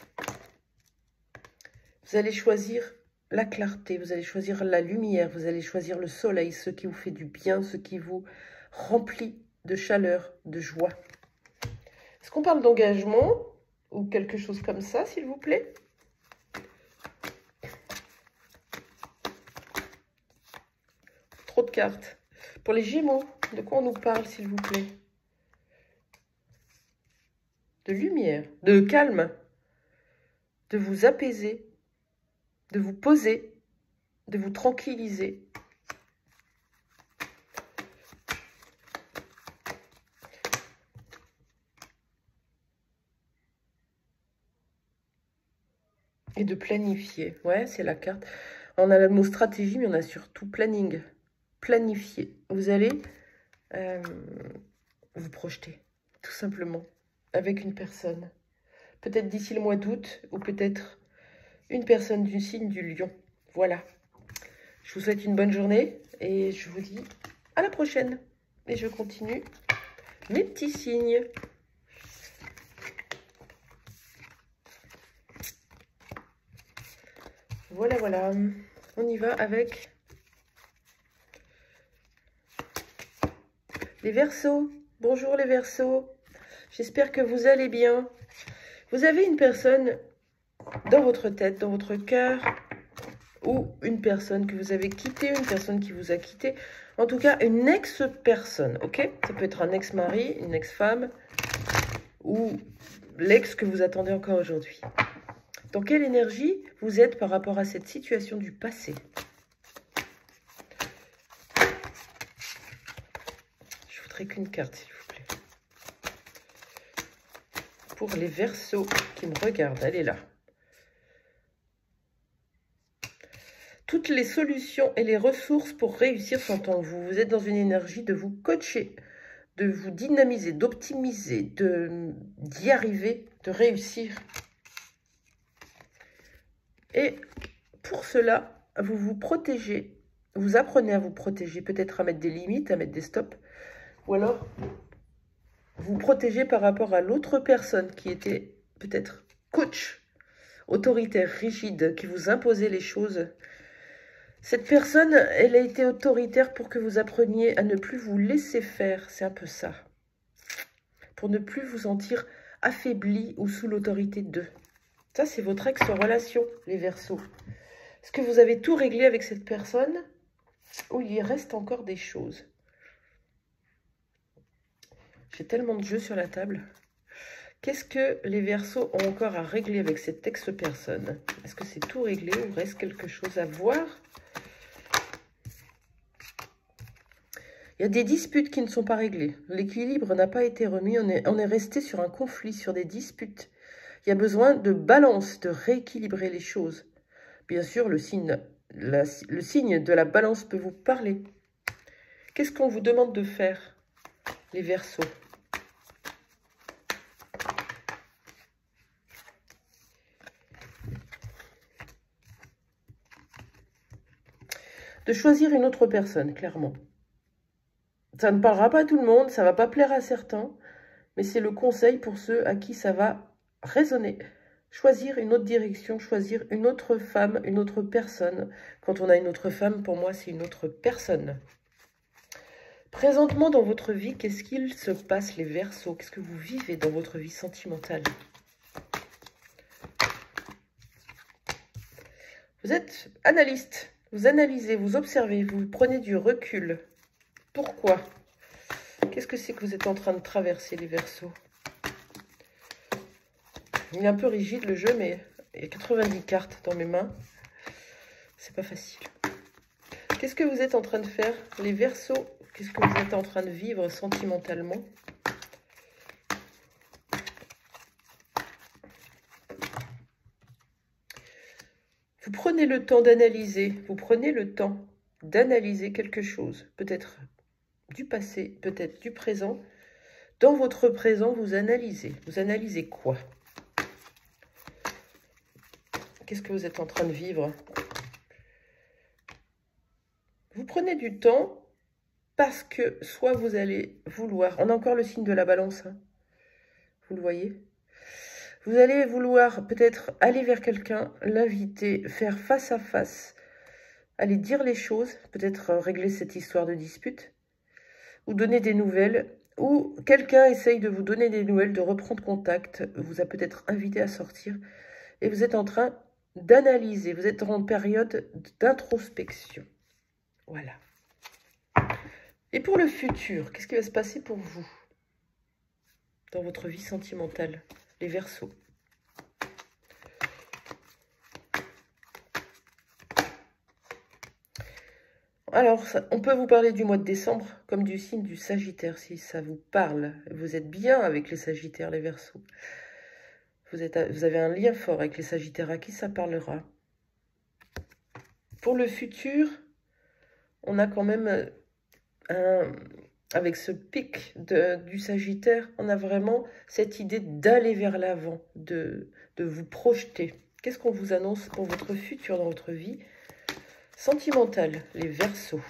Vous allez choisir la clarté, vous allez choisir la lumière, vous allez choisir le soleil, ce qui vous fait du bien, ce qui vous remplit de chaleur, de joie. Est-ce qu'on parle d'engagement ou quelque chose comme ça, s'il vous plaît? Trop de cartes. Pour les Gémeaux, de quoi on nous parle, s'il vous plaît? De lumière, de calme, de vous apaiser, de vous poser, de vous tranquilliser. Et de planifier. Ouais, c'est la carte. On a le mot stratégie, mais on a surtout planning. Planifier. Vous allez vous projeter, tout simplement, avec une personne. Peut-être d'ici le mois d'août, ou peut-être une personne du signe du lion. Voilà. Je vous souhaite une bonne journée, et je vous dis à la prochaine. Et je continue mes petits signes. Voilà, voilà. On y va avec les Verseaux. Bonjour les Verseaux. J'espère que vous allez bien. Vous avez une personne dans votre tête, dans votre cœur, ou une personne que vous avez quittée, une personne qui vous a quitté. En tout cas, une ex-personne, ok? Ça peut être un ex-mari, une ex-femme, ou l'ex que vous attendez encore aujourd'hui. Dans quelle énergie vous êtes par rapport à cette situation du passé? Je voudrais qu'une carte, s'il vous plaît. Pour les Verseaux qui me regardent, elle est là. Toutes les solutions et les ressources pour réussir sont en vous. Vous êtes dans une énergie de vous coacher, de vous dynamiser, d'optimiser, d'y arriver, de réussir. Et pour cela, vous vous protégez, vous apprenez à vous protéger, peut-être à mettre des limites, à mettre des stops, ou alors vous protégez par rapport à l'autre personne qui était peut-être coach, autoritaire, rigide, qui vous imposait les choses. Cette personne, elle a été autoritaire pour que vous appreniez à ne plus vous laisser faire, c'est un peu ça. Pour ne plus vous sentir affaibli ou sous l'autorité d'eux. Ça, c'est votre ex-relation, les Verseaux. Est-ce que vous avez tout réglé avec cette personne ou il y reste encore des choses? J'ai tellement de jeux sur la table. Qu'est-ce que les Verseaux ont encore à régler avec cette ex-personne? Est-ce que c'est tout réglé ou reste quelque chose à voir? Il y a des disputes qui ne sont pas réglées. L'équilibre n'a pas été remis. On est resté sur un conflit, sur des disputes. Il y a besoin de balance, de rééquilibrer les choses. Bien sûr, le signe de la balance peut vous parler. Qu'est-ce qu'on vous demande de faire, les Verseaux? De choisir une autre personne, clairement. Ça ne parlera pas à tout le monde, ça ne va pas plaire à certains, mais c'est le conseil pour ceux à qui ça va résonner. Choisir une autre direction, choisir une autre femme, une autre personne. Quand on a une autre femme, pour moi, c'est une autre personne. Présentement, dans votre vie, qu'est-ce qu'il se passe, les Verseaux? Qu'est-ce que vous vivez dans votre vie sentimentale? Vous êtes analyste, vous analysez, vous observez, vous prenez du recul. Pourquoi? Qu'est-ce que c'est que vous êtes en train de traverser, les Verseaux? Il est un peu rigide le jeu, mais il y a 90 cartes dans mes mains. C'est pas facile. Qu'est-ce que vous êtes en train de faire, les Verseaux? Qu'est-ce que vous êtes en train de vivre sentimentalement? Vous prenez le temps d'analyser. Vous prenez le temps d'analyser quelque chose. Peut-être du passé, peut-être du présent. Dans votre présent, vous analysez. Vous analysez quoi? Qu'est-ce que vous êtes en train de vivre? Vous prenez du temps parce que soit vous allez vouloir... On a encore le signe de la balance, hein, vous le voyez? Vous allez vouloir peut-être aller vers quelqu'un, l'inviter, faire face à face, aller dire les choses, peut-être régler cette histoire de dispute, ou donner des nouvelles, ou quelqu'un essaye de vous donner des nouvelles, de reprendre contact, vous a peut-être invité à sortir, et vous êtes en train d'analyser, vous êtes en période d'introspection. Voilà. Et pour le futur, qu'est-ce qui va se passer pour vous dans votre vie sentimentale, les Verseaux? Alors, on peut vous parler du mois de décembre comme du signe du Sagittaire, si ça vous parle. Vous êtes bien avec les Sagittaires, les Verseaux. Vous avez un lien fort avec les Sagittaires, à qui ça parlera. Pour le futur, on a quand même, avec ce pic du Sagittaire, on a vraiment cette idée d'aller vers l'avant, de vous projeter. Qu'est-ce qu'on vous annonce pour votre futur dans votre vie sentimentale, les Verseaux?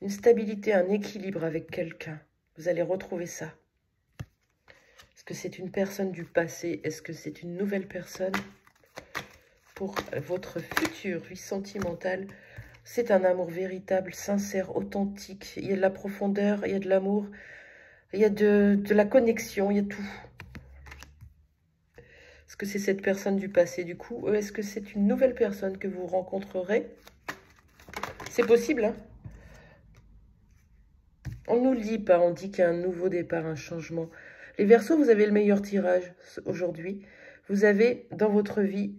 Une stabilité, un équilibre avec quelqu'un. Vous allez retrouver ça. Est-ce que c'est une personne du passé? Est-ce que c'est une nouvelle personne? Pour votre future vie sentimentale, c'est un amour véritable, sincère, authentique. Il y a de la profondeur, il y a de l'amour, il y a de la connexion, il y a tout. Est-ce que c'est cette personne du passé du coup? Est-ce que c'est une nouvelle personne que vous rencontrerez? C'est possible, hein? On ne nous le dit pas, on dit qu'il y a un nouveau départ, un changement. Les Verseaux, vous avez le meilleur tirage aujourd'hui. Vous avez dans votre vie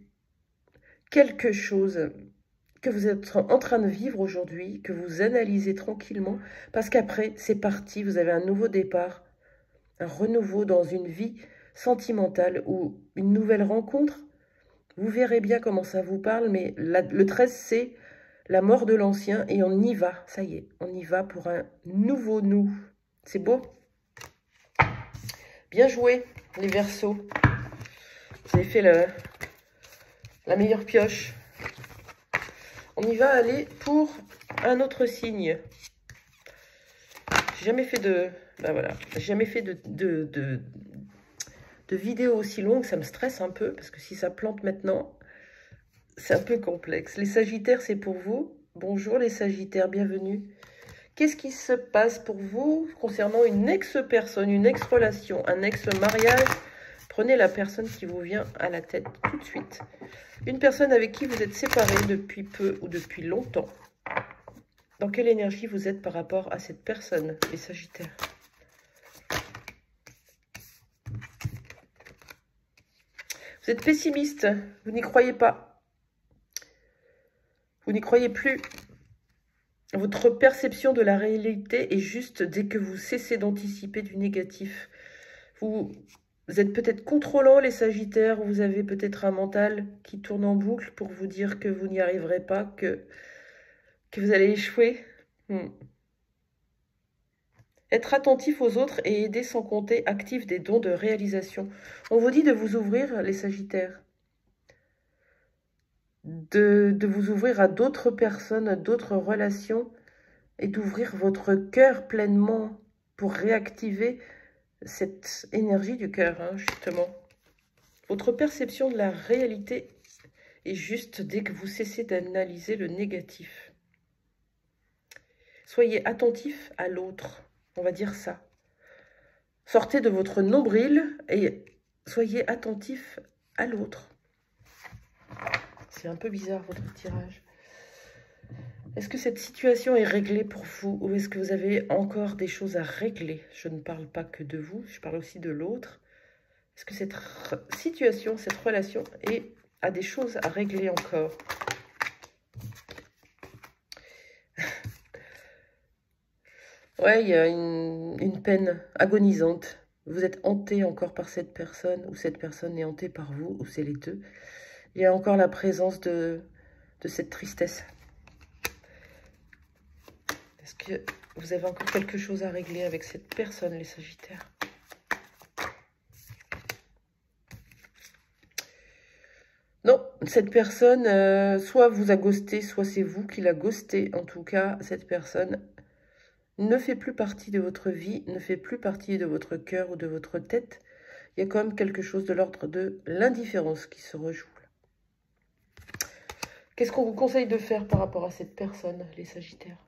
quelque chose que vous êtes en train de vivre aujourd'hui, que vous analysez tranquillement, parce qu'après, c'est parti, vous avez un nouveau départ, un renouveau dans une vie sentimentale ou une nouvelle rencontre. Vous verrez bien comment ça vous parle, mais le 13, c'est la mort de l'ancien et on y va, ça y est, on y va pour un nouveau nous. C'est beau? Bien joué, les Verseaux. Vous avez fait la meilleure pioche. On y va aller pour un autre signe. J'ai jamais fait de... Ben voilà, j'ai jamais fait de vidéo aussi longue, ça me stresse un peu, parce que si ça plante maintenant, c'est un peu complexe. Les Sagittaires, c'est pour vous. Bonjour les Sagittaires, bienvenue. Qu'est-ce qui se passe pour vous concernant une ex-personne, une ex-relation, un ex-mariage? Prenez la personne qui vous vient à la tête tout de suite. Une personne avec qui vous êtes séparés depuis peu ou depuis longtemps. Dans quelle énergie vous êtes par rapport à cette personne, les Sagittaires? Vous êtes pessimiste, vous n'y croyez pas. Vous n'y croyez plus. Votre perception de la réalité est juste dès que vous cessez d'anticiper du négatif. Vous êtes peut-être contrôlant, les Sagittaires. Vous avez peut-être un mental qui tourne en boucle pour vous dire que vous n'y arriverez pas, que vous allez échouer. Être attentif aux autres et aider sans compter active des dons de réalisation. On vous dit de vous ouvrir, les Sagittaires. De vous ouvrir à d'autres personnes, à d'autres relations et d'ouvrir votre cœur pleinement pour réactiver cette énergie du cœur, hein, justement. Votre perception de la réalité est juste dès que vous cessez d'analyser le négatif. Soyez attentif à l'autre, on va dire ça. Sortez de votre nombril et soyez attentif à l'autre. C'est un peu bizarre, votre tirage. Est-ce que cette situation est réglée pour vous ou est-ce que vous avez encore des choses à régler? Je ne parle pas que de vous, je parle aussi de l'autre. Est-ce que cette situation, cette relation a des choses à régler encore? Ouais, il y a une peine agonisante. Vous êtes hanté encore par cette personne ou cette personne est hantée par vous ou c'est les deux. Il y a encore la présence de cette tristesse. Est-ce que vous avez encore quelque chose à régler avec cette personne, les Sagittaires? Non, Cette personne, soit vous a ghosté, soit c'est vous qui l'a ghosté. En tout cas, cette personne ne fait plus partie de votre vie, ne fait plus partie de votre cœur ou de votre tête. Il y a quand même quelque chose de l'ordre de l'indifférence qui se rejoue. Qu'est-ce qu'on vous conseille de faire par rapport à cette personne, les Sagittaires?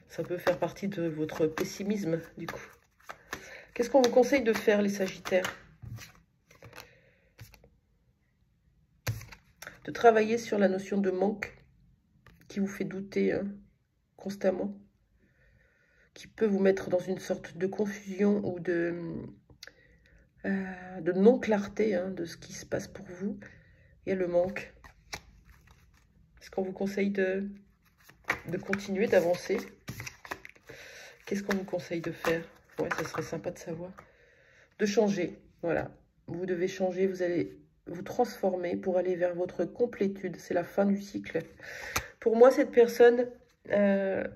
Ça peut faire partie de votre pessimisme, du coup. Qu'est-ce qu'on vous conseille de faire, les Sagittaires? De travailler sur la notion de manque qui vous fait douter constamment, qui peut vous mettre dans une sorte de confusion ou de non-clarté de ce qui se passe pour vous. Il y a le manque. Est-ce qu'on vous conseille de continuer, d'avancer? Qu'est-ce qu'on vous conseille de faire? Ouais, ça serait sympa de savoir. De changer, voilà. Vous devez changer, vous allez vous transformer pour aller vers votre complétude. C'est la fin du cycle. Pour moi, cette personne, il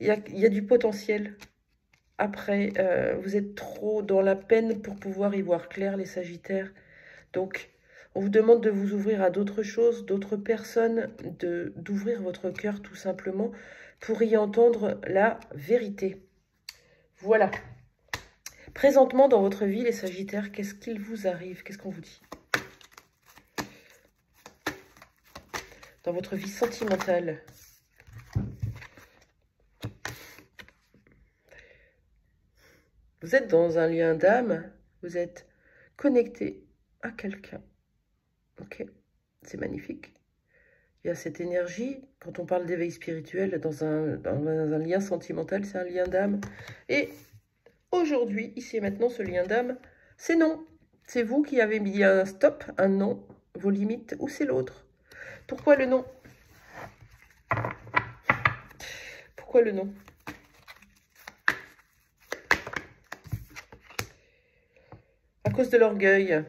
y a du potentiel. Après, vous êtes trop dans la peine pour pouvoir y voir clair, les Sagittaires. Donc, on vous demande de vous ouvrir à d'autres choses, d'autres personnes, d'ouvrir votre cœur tout simplement pour y entendre la vérité. Voilà. Présentement, dans votre vie, les Sagittaires, qu'est-ce qu'il vous arrive? Qu'est-ce qu'on vous dit? Dans votre vie sentimentale. Vous êtes dans un lien d'âme, vous êtes connecté à quelqu'un. Ok, c'est magnifique. Il y a cette énergie, quand on parle d'éveil spirituel, dans un lien sentimental, c'est un lien d'âme. Et aujourd'hui, ici et maintenant, ce lien d'âme, c'est non. C'est vous qui avez mis un stop, un non, vos limites, ou c'est l'autre. Pourquoi le non? Pourquoi le non? À cause de l'orgueil,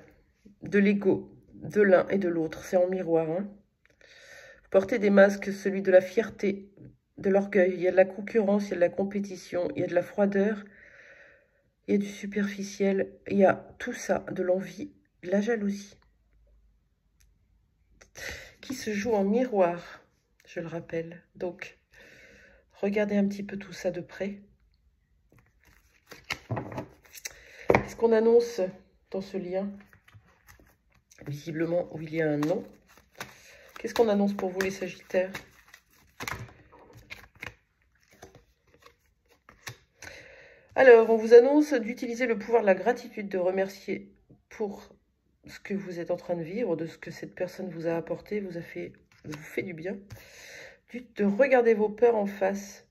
de l'ego, de l'un et de l'autre. C'est en miroir. Vous portez des masques, celui de la fierté, de l'orgueil. Il y a de la concurrence, il y a de la compétition, il y a de la froideur, il y a du superficiel. Il y a tout ça, de l'envie, de la jalousie, qui se joue en miroir, je le rappelle. Donc, regardez un petit peu tout ça de près. Qu'est-ce qu'on annonce dans ce lien? Visiblement, où il y a un non. Qu'est-ce qu'on annonce pour vous, les Sagittaires? Alors, on vous annonce d'utiliser le pouvoir de la gratitude, de remercier pour ce que vous êtes en train de vivre, de ce que cette personne vous a apporté, vous fait du bien. De regarder vos peurs en face,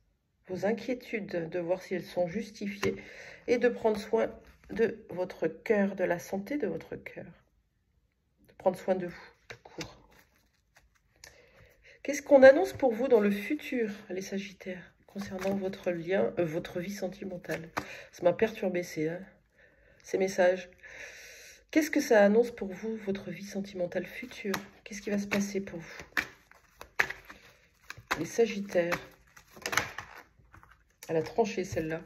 vos inquiétudes, de voir si elles sont justifiées et de prendre soin de votre cœur, de la santé de votre cœur. De prendre soin de vous, tout court. Qu'est-ce qu'on annonce pour vous dans le futur, les Sagittaires, concernant votre lien, votre vie sentimentale? Ça m'a perturbé ces messages. Qu'est-ce que ça annonce pour vous, votre vie sentimentale future? Qu'est-ce qui va se passer pour vous? Les Sagittaires. Elle a tranché celle-là.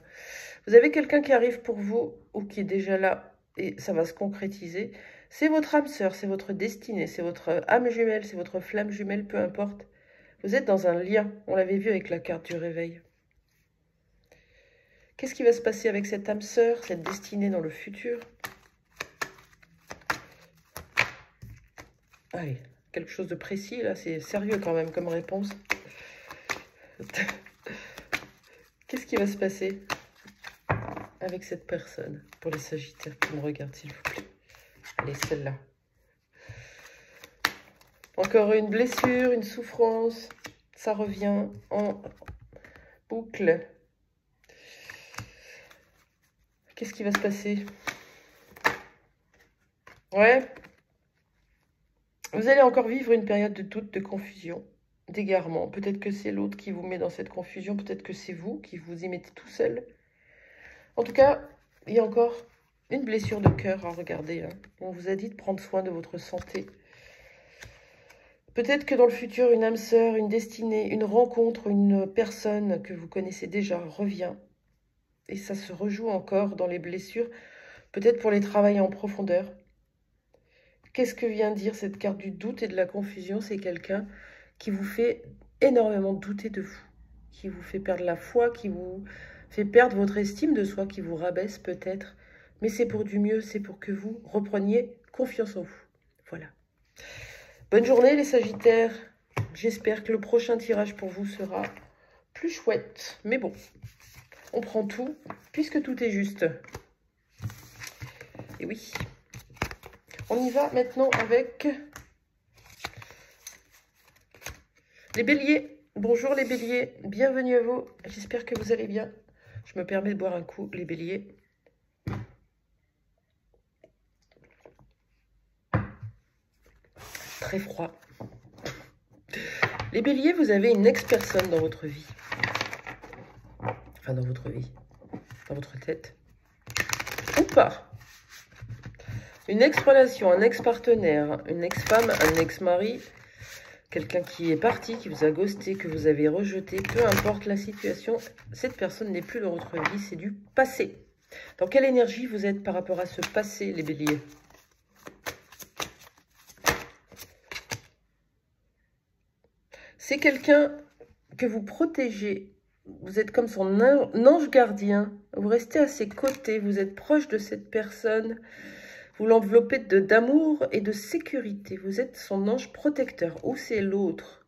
Vous avez quelqu'un qui arrive pour vous ou qui est déjà là et ça va se concrétiser. C'est votre âme sœur, c'est votre destinée, c'est votre âme jumelle, c'est votre flamme jumelle, peu importe. Vous êtes dans un lien. On l'avait vu avec la carte du réveil. Qu'est-ce qui va se passer avec cette âme sœur, cette destinée dans le futur? Allez, quelque chose de précis, là, c'est sérieux quand même comme réponse. Qu'est-ce qui va se passer avec cette personne pour les Sagittaires qui me regardent, s'il vous plaît? Allez, celle-là. Encore une blessure, une souffrance. Ça revient en boucle. Qu'est-ce qui va se passer? Ouais. Vous allez encore vivre une période de doute, de confusion, d'égarement. Peut-être que c'est l'autre qui vous met dans cette confusion. Peut-être que c'est vous qui vous y mettez tout seul. En tout cas, il y a encore une blessure de cœur à regarder. On vous a dit de prendre soin de votre santé. Peut-être que dans le futur, une âme sœur, une destinée, une rencontre, une personne que vous connaissez déjà revient. Et ça se rejoue encore dans les blessures. Peut-être pour les travailler en profondeur. Qu'est-ce que vient dire cette carte du doute et de la confusion? C'est quelqu'un qui vous fait énormément douter de vous, qui vous fait perdre la foi, qui vous fait perdre votre estime de soi, qui vous rabaisse peut-être. Mais c'est pour du mieux, c'est pour que vous repreniez confiance en vous. Voilà. Bonne journée les Sagittaires. J'espère que le prochain tirage pour vous sera plus chouette. Mais bon, on prend tout, puisque tout est juste. Et oui. On y va maintenant avec les béliers. Bonjour les béliers, bienvenue à vous. J'espère que vous allez bien. Je me permets de boire un coup, les béliers. Très froid. Les béliers, vous avez une ex-personne dans votre vie. Enfin, dans votre vie. Dans votre tête. Ou pas. Une ex-relation, un ex-partenaire, une ex-femme, un ex-mari, quelqu'un qui est parti, qui vous a ghosté, que vous avez rejeté, peu importe la situation, cette personne n'est plus dans votre vie, c'est du passé. Dans quelle énergie vous êtes par rapport à ce passé, les béliers? C'est quelqu'un que vous protégez, vous êtes comme son ange gardien, vous restez à ses côtés, vous êtes proche de cette personne, vous l'enveloppez d'amour et de sécurité. Vous êtes son ange protecteur. Ou c'est l'autre?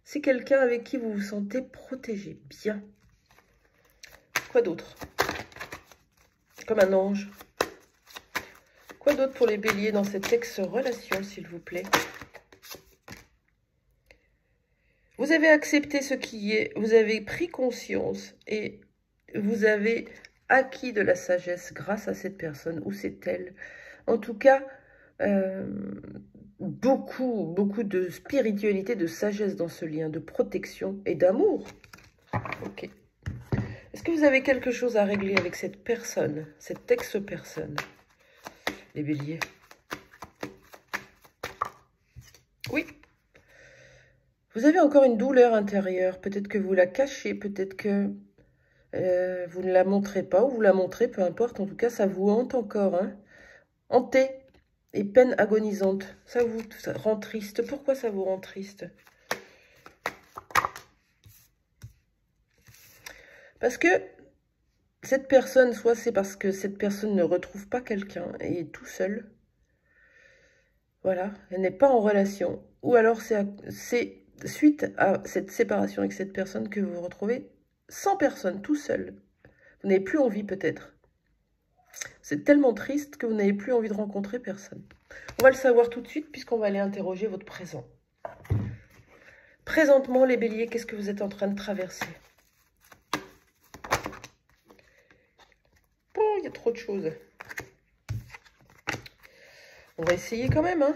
C'est quelqu'un avec qui vous vous sentez protégé. Bien. Quoi d'autre? Comme un ange. Quoi d'autre pour les béliers dans cette ex-relation, s'il vous plaît? Vous avez accepté ce qui est. Vous avez pris conscience et vous avez acquis de la sagesse grâce à cette personne. Ou c'est elle? En tout cas, beaucoup de spiritualité, de sagesse dans ce lien, de protection et d'amour. Ok. Est-ce que vous avez quelque chose à régler avec cette personne, cette ex-personne, les béliers? Oui. Vous avez encore une douleur intérieure. Peut-être que vous la cachez, peut-être que vous ne la montrez pas ou vous la montrez, peu importe. En tout cas, ça vous hante encore, hein. Hanté et peine agonisante. Ça vous rend triste. Pourquoi ça vous rend triste? Parce que cette personne, soit c'est parce que cette personne ne retrouve pas quelqu'un et est tout seul. Voilà, elle n'est pas en relation. Ou alors c'est suite à cette séparation avec cette personne que vous vous retrouvez sans personne, tout seul. Vous n'avez plus envie peut-être. C'est tellement triste que vous n'avez plus envie de rencontrer personne. On va le savoir tout de suite puisqu'on va aller interroger votre présent. Présentement, les béliers, qu'est-ce que vous êtes en train de traverser? Oh, il y a trop de choses. On va essayer quand même, hein.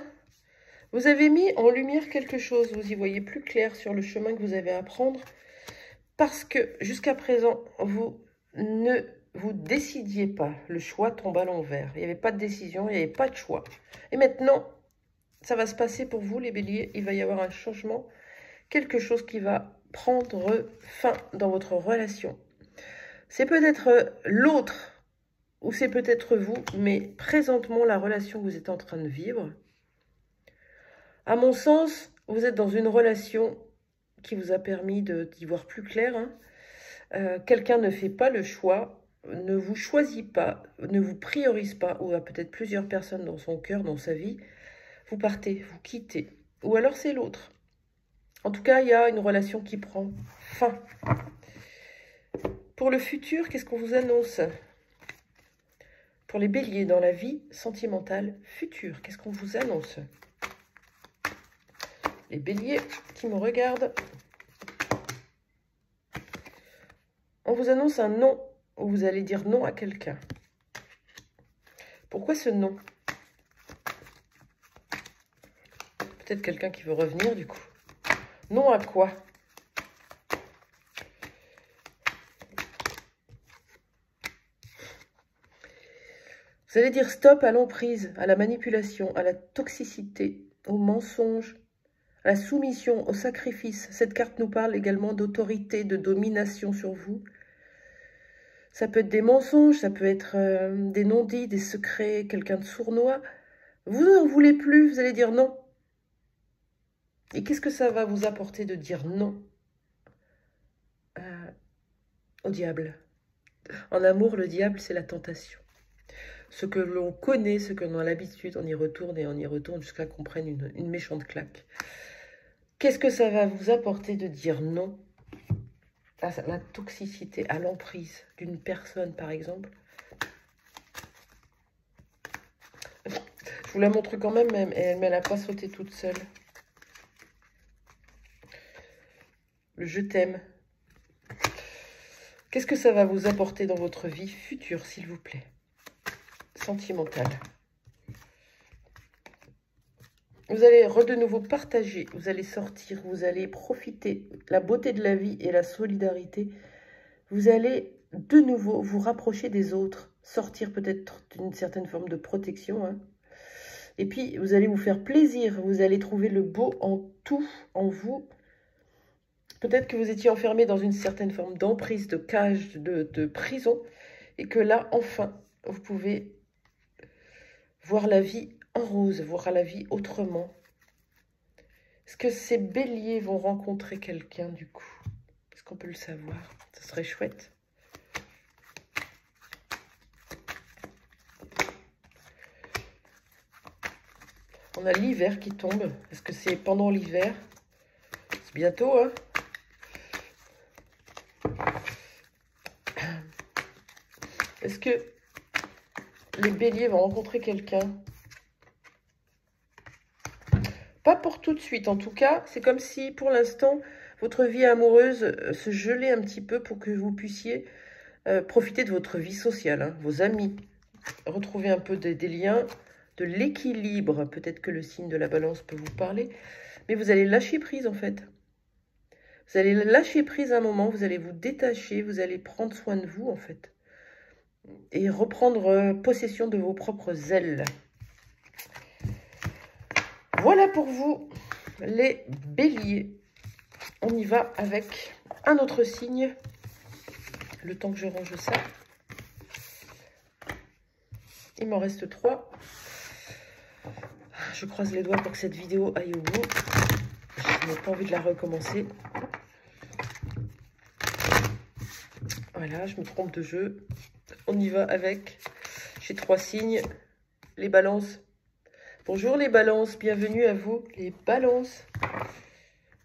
Vous avez mis en lumière quelque chose. Vous y voyez plus clair sur le chemin que vous avez à prendre. Parce que jusqu'à présent, vous ne vous décidiez pas. Le choix tombe à l'envers. Il n'y avait pas de décision, il n'y avait pas de choix. Et maintenant, ça va se passer pour vous, les béliers. Il va y avoir un changement. Quelque chose qui va prendre fin dans votre relation. C'est peut-être l'autre ou c'est peut-être vous, mais présentement, la relation que vous êtes en train de vivre, à mon sens, vous êtes dans une relation qui vous a permis d'y voir plus clair. Hein. Quelqu'un ne fait pas le choix, ne vous choisit pas, ne vous priorise pas, ou a peut-être plusieurs personnes dans son cœur, dans sa vie. Vous partez, vous quittez. Ou alors c'est l'autre. En tout cas, il y a une relation qui prend fin. Pour le futur, qu'est-ce qu'on vous annonce? Pour les béliers dans la vie sentimentale future, qu'est-ce qu'on vous annonce? Les béliers qui me regardent. On vous annonce un non, ou vous allez dire non à quelqu'un. Pourquoi ce non? Peut-être quelqu'un qui veut revenir du coup. Non à quoi? Vous allez dire stop à l'emprise, à la manipulation, à la toxicité, au mensonge, à la soumission, au sacrifice. Cette carte nous parle également d'autorité, de domination sur vous. Ça peut être des mensonges, ça peut être des non-dits, des secrets, quelqu'un de sournois. Vous n'en voulez plus, vous allez dire non. Et qu'est-ce que ça va vous apporter de dire non au diable? En amour, le diable, c'est la tentation. Ce que l'on connaît, ce que l'on a l'habitude, on y retourne et on y retourne jusqu'à qu'on prenne une méchante claque. Qu'est-ce que ça va vous apporter de dire non à la toxicité, à l'emprise d'une personne, par exemple? Je vous la montre quand même, mais elle n'a pas sauté toute seule. Le je t'aime. Qu'est-ce que ça va vous apporter dans votre vie future, s'il vous plaît? Sentimentale. Vous allez de nouveau partager, vous allez sortir, vous allez profiter la beauté de la vie et la solidarité. Vous allez de nouveau vous rapprocher des autres, sortir peut-être d'une certaine forme de protection. Hein. Et puis, vous allez vous faire plaisir, vous allez trouver le beau en tout, en vous. Peut-être que vous étiez enfermé dans une certaine forme d'emprise, de cage, de prison, et que là, enfin, vous pouvez voir la vie en rose, voir la vie autrement. Est-ce que ces béliers vont rencontrer quelqu'un du coup? Est-ce qu'on peut le savoir? Ce serait chouette. On a l'hiver qui tombe. Est-ce que c'est pendant l'hiver? C'est bientôt, hein? Est-ce que les béliers vont rencontrer quelqu'un? Pas pour tout de suite, en tout cas. C'est comme si, pour l'instant, votre vie amoureuse se gelait un petit peu pour que vous puissiez profiter de votre vie sociale, hein, vos amis. Retrouver un peu des liens, de l'équilibre. Peut-être que le signe de la balance peut vous parler. Mais vous allez lâcher prise, en fait. Vous allez lâcher prise un moment, vous allez vous détacher, vous allez prendre soin de vous, en fait. Et reprendre possession de vos propres ailes. Voilà pour vous, les béliers. On y va avec un autre signe. Le temps que je range ça. Il m'en reste 3. Je croise les doigts pour que cette vidéo aille au bout. Je n'ai pas envie de la recommencer. Voilà, je me trompe de jeu. On y va avec. J'ai 3 signes. Les balances. Bonjour les balances, bienvenue à vous les balances.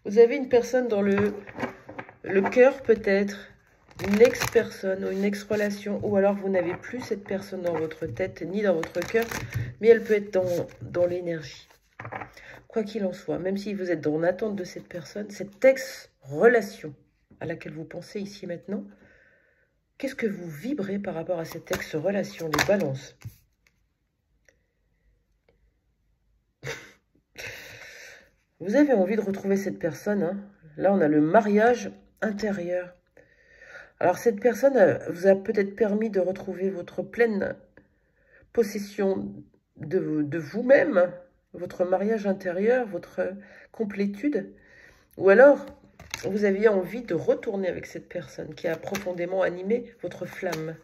Vous avez une personne dans le cœur peut-être, une ex-personne ou une ex-relation, ou alors vous n'avez plus cette personne dans votre tête ni dans votre cœur, mais elle peut être dans l'énergie. Quoi qu'il en soit, même si vous êtes en attente de cette personne, cette ex-relation à laquelle vous pensez ici et maintenant, qu'est-ce que vous vibrez par rapport à cette ex-relation, les balances? Vous avez envie de retrouver cette personne. Hein. Là, on a le mariage intérieur. Alors, cette personne vous a peut-être permis de retrouver votre pleine possession de vous-même, votre mariage intérieur, votre complétude. Ou alors, vous aviez envie de retourner avec cette personne qui a profondément animé votre flamme.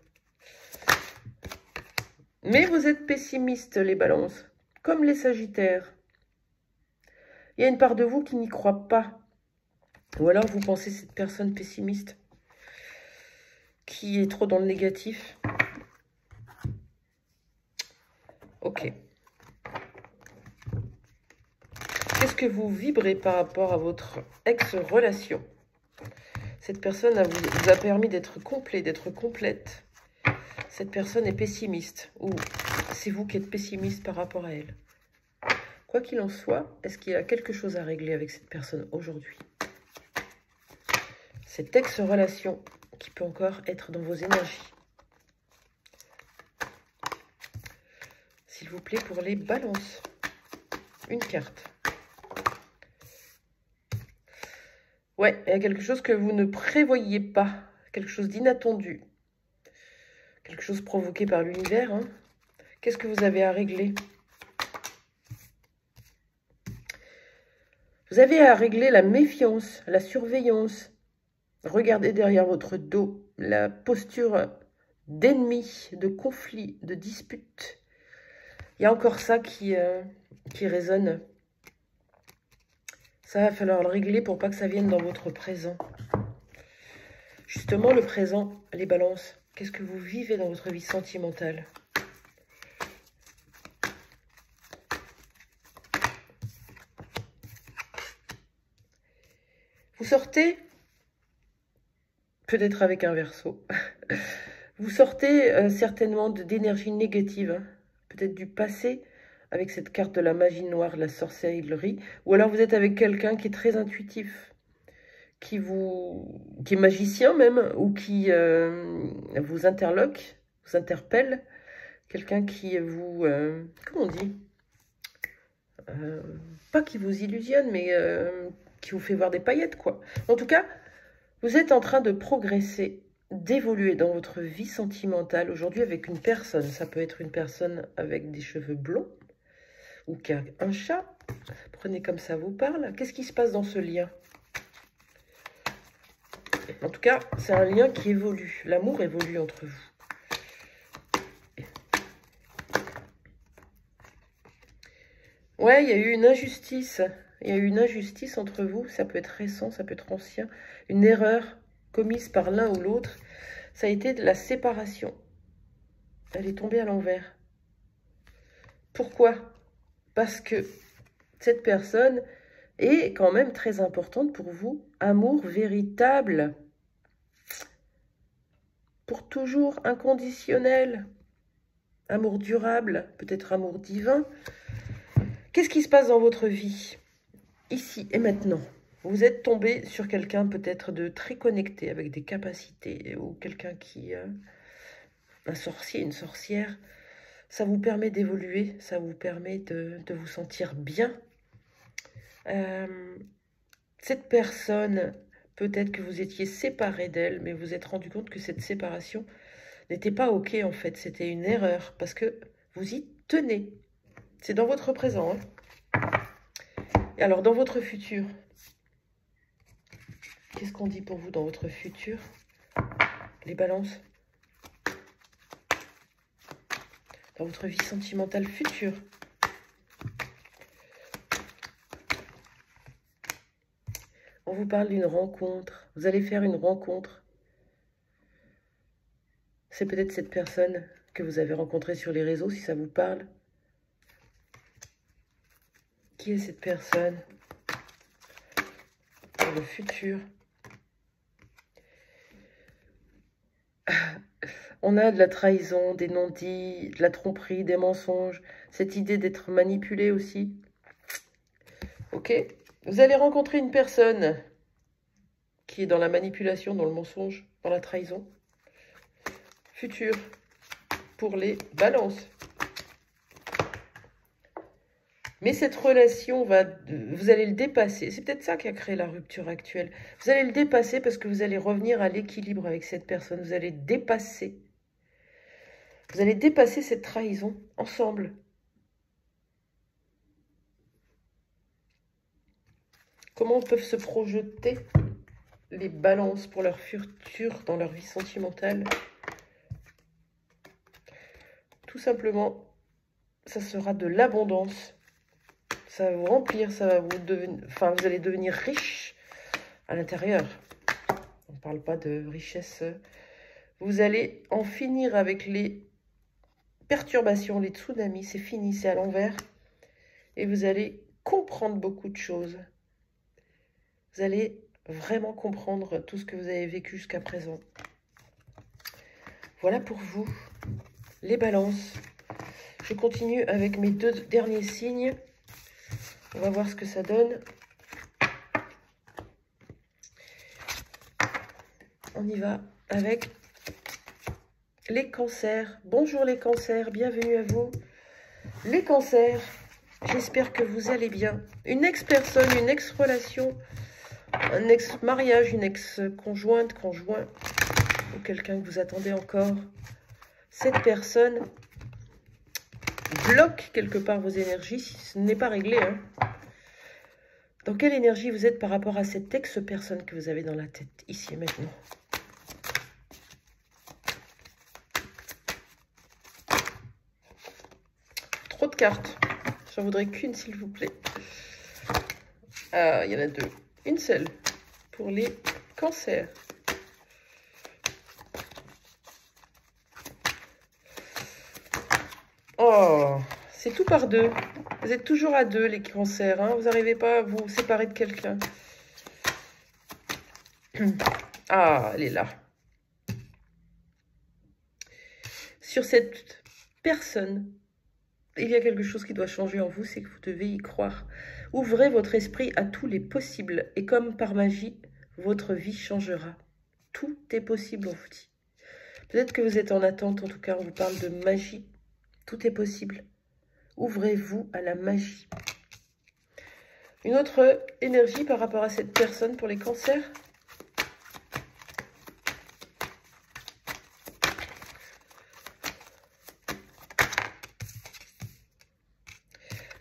Mais vous êtes pessimiste, les balances, comme les sagittaires. Il y a une part de vous qui n'y croit pas. Ou alors vous pensez cette personne pessimiste qui est trop dans le négatif. Ok. Qu'est-ce que vous vibrez par rapport à votre ex-relation? Cette personne vous a permis d'être complet, d'être complète. Cette personne est pessimiste. Ou c'est vous qui êtes pessimiste par rapport à elle. Quoi qu'il en soit, est-ce qu'il y a quelque chose à régler avec cette personne aujourd'hui? Cette ex-relation qui peut encore être dans vos énergies. S'il vous plaît, pour les balances. Une carte. Ouais, il y a quelque chose que vous ne prévoyiez pas. Quelque chose d'inattendu. Quelque chose provoqué par l'univers. Hein. Qu'est-ce que vous avez à régler? Vous avez à régler la méfiance, la surveillance. Regardez derrière votre dos, la posture d'ennemis, de conflits, de disputes. Il y a encore ça qui résonne. Ça va falloir le régler pour pas que ça vienne dans votre présent. Justement, le présent, les balances, qu'est-ce que vous vivez dans votre vie sentimentale? Vous sortez, peut-être avec un verso, vous sortez certainement d'énergie négative, hein, peut-être du passé, avec cette carte de la magie noire, de la sorcellerie, ou alors vous êtes avec quelqu'un qui est très intuitif, qui est magicien même, ou qui vous interloque, vous interpelle, quelqu'un qui vous, comment on dit, pas qui vous illusionne, mais qui vous fait voir des paillettes, quoi. En tout cas, vous êtes en train de progresser, d'évoluer dans votre vie sentimentale aujourd'hui avec une personne. Ça peut être une personne avec des cheveux blonds ou qui a un chat. Prenez comme ça vous parle. Qu'est-ce qui se passe dans ce lien? En tout cas, c'est un lien qui évolue. L'amour évolue entre vous. Ouais, il y a eu une injustice. Il y a eu une injustice entre vous. Ça peut être récent, ça peut être ancien. Une erreur commise par l'un ou l'autre. Ça a été de la séparation. Elle est tombée à l'envers. Pourquoi? Parce que cette personne est quand même très importante pour vous. Amour véritable. Pour toujours, inconditionnel. Amour durable, peut-être amour divin. Qu'est-ce qui se passe dans votre vie? Ici et maintenant. Vous êtes tombé sur quelqu'un peut-être de très connecté, avec des capacités, ou quelqu'un qui... un sorcier, une sorcière. Ça vous permet d'évoluer, ça vous permet de vous sentir bien. Cette personne, peut-être que vous étiez séparé d'elle, mais vous vous êtes rendu compte que cette séparation n'était pas OK en fait. C'était une erreur, parce que vous y tenez. C'est dans votre présent. Hein. Et alors, dans votre futur, qu'est-ce qu'on dit pour vous dans votre futur? Les balances. Dans votre vie sentimentale future. On vous parle d'une rencontre. Vous allez faire une rencontre. C'est peut-être cette personne que vous avez rencontrée sur les réseaux, si ça vous parle. Qui est cette personne? Dans le futur. On a de la trahison, des non-dits, de la tromperie, des mensonges. Cette idée d'être manipulé aussi. Ok? Vous allez rencontrer une personne qui est dans la manipulation, dans le mensonge, dans la trahison. Futur pour les balances. Mais cette relation, vous allez le dépasser. C'est peut-être ça qui a créé la rupture actuelle. Vous allez le dépasser parce que vous allez revenir à l'équilibre avec cette personne. Vous allez dépasser. Vous allez dépasser cette trahison ensemble. Comment peuvent se projeter les balances pour leur futur dans leur vie sentimentale? Tout simplement, ça sera de l'abondance. Ça va vous remplir, ça va vous devenir... Enfin, vous allez devenir riche à l'intérieur. On ne parle pas de richesse. Vous allez en finir avec les perturbations, les tsunamis. C'est fini, c'est à l'envers. Et vous allez comprendre beaucoup de choses. Vous allez vraiment comprendre tout ce que vous avez vécu jusqu'à présent. Voilà pour vous, les balances. Je continue avec mes deux derniers signes. On va voir ce que ça donne. On y va avec les cancers. Bonjour les cancers, bienvenue à vous. Les cancers, j'espère que vous allez bien. Une ex-personne, une ex-relation, un ex-mariage, une ex-conjointe, conjoint, ou quelqu'un que vous attendez encore. Cette personne bloque quelque part vos énergies, si ce n'est pas réglé. Hein. Dans quelle énergie vous êtes par rapport à cette ex-personne que vous avez dans la tête, ici et maintenant? trop de cartes. J'en voudrais qu'une, s'il vous plaît. Ah, il y en a deux. Une seule pour les cancers. Oh, c'est tout par deux. Vous êtes toujours à deux, les cancers. Hein, vous n'arrivez pas à vous séparer de quelqu'un. Ah, elle est là. Sur cette personne, il y a quelque chose qui doit changer en vous, c'est que vous devez y croire. Ouvrez votre esprit à tous les possibles et comme par magie, votre vie changera. Tout est possible, on vous dit. Peut-être que vous êtes en attente, en tout cas, on vous parle de magie. Tout est possible. Ouvrez-vous à la magie. Une autre énergie par rapport à cette personne pour les cancers.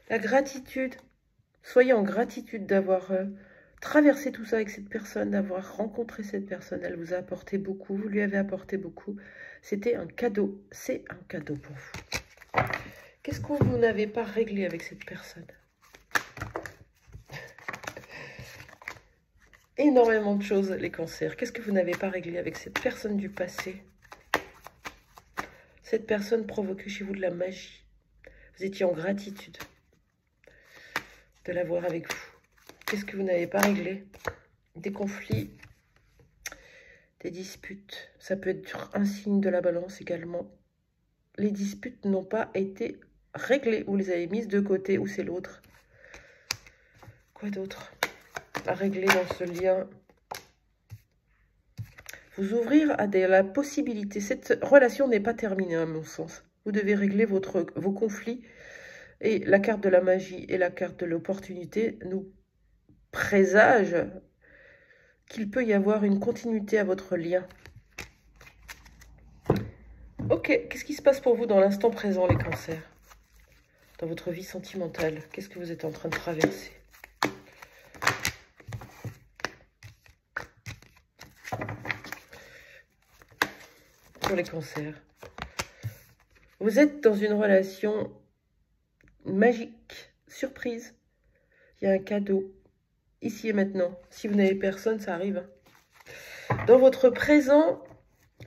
La gratitude. Soyez en gratitude d'avoir traversé tout ça avec cette personne, d'avoir rencontré cette personne. Elle vous a apporté beaucoup, vous lui avez apporté beaucoup. C'était un cadeau. C'est un cadeau pour vous. Qu'est-ce que vous n'avez pas réglé avec cette personne? Énormément de choses, les cancers. Qu'est-ce que vous n'avez pas réglé avec cette personne du passé? Cette personne provoquait chez vous de la magie. Vous étiez en gratitude de l'avoir avec vous. Qu'est-ce que vous n'avez pas réglé? Des conflits, des disputes. Ça peut être un signe de la balance également. Les disputes n'ont pas été réglées. Vous les avez mises de côté ou c'est l'autre. Quoi d'autre à régler dans ce lien? Vous ouvrir à la possibilité. Cette relation n'est pas terminée à mon sens. Vous devez régler vos conflits. Et la carte de la magie et la carte de l'opportunité nous présagent qu'il peut y avoir une continuité à votre lien. Ok, qu'est-ce qui se passe pour vous dans l'instant présent, les cancers? Dans votre vie sentimentale, qu'est-ce que vous êtes en train de traverser? Pour les cancers. Vous êtes dans une relation magique, surprise. Il y a un cadeau, ici et maintenant. Si vous n'avez personne, ça arrive. Dans votre présent,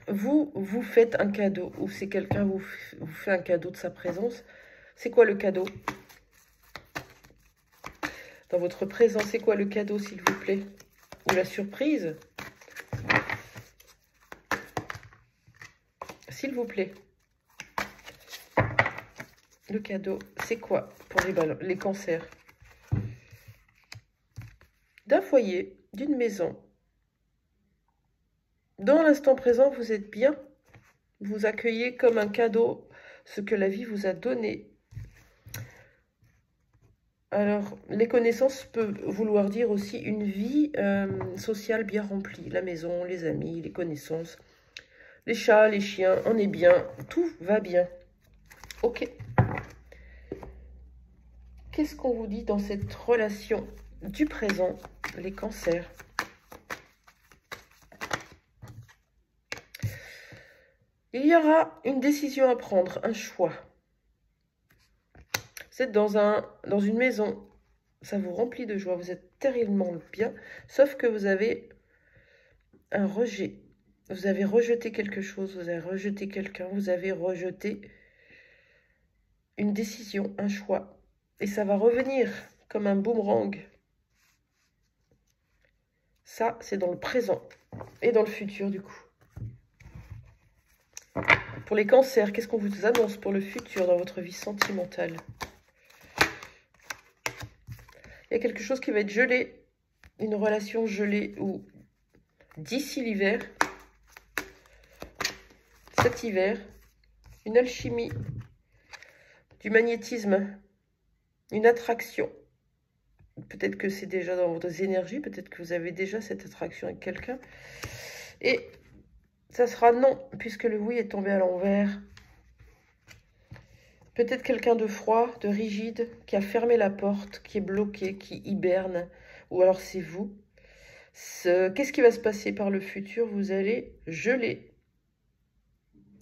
vous faites un cadeau. Ou c'est quelqu'un vous fait un cadeau de sa présence. C'est quoi le cadeau? Dans votre présent, c'est quoi le cadeau, s'il vous plaît? Ou la surprise? S'il vous plaît. Le cadeau, c'est quoi pour les cancers? D'un foyer, d'une maison. Dans l'instant présent, vous êtes bien. Vous accueillez comme un cadeau ce que la vie vous a donné. Alors, les connaissances peuvent vouloir dire aussi une vie sociale bien remplie. La maison, les amis, les connaissances, les chats, les chiens, on est bien. Tout va bien. Ok. Qu'est-ce qu'on vous dit dans cette relation du présent, les cancers? Il y aura une décision à prendre, un choix. Vous êtes dans une maison, ça vous remplit de joie, vous êtes terriblement bien, sauf que vous avez un rejet. Vous avez rejeté quelque chose, vous avez rejeté quelqu'un, vous avez rejeté une décision, un choix. Et ça va revenir comme un boomerang. Ça, c'est dans le présent et dans le futur, du coup. Pour les cancers, qu'est-ce qu'on vous annonce pour le futur dans votre vie sentimentale? Il y a quelque chose qui va être gelé, une relation gelée ou d'ici l'hiver, cet hiver, une alchimie, du magnétisme, une attraction. Peut-être que c'est déjà dans vos énergies, peut-être que vous avez déjà cette attraction avec quelqu'un. Et ça sera non, puisque le oui est tombé à l'envers. Peut-être quelqu'un de froid, de rigide, qui a fermé la porte, qui est bloqué, qui hiberne. Ou alors c'est vous. Qu'est-ce qui va se passer par le futur? Vous allez geler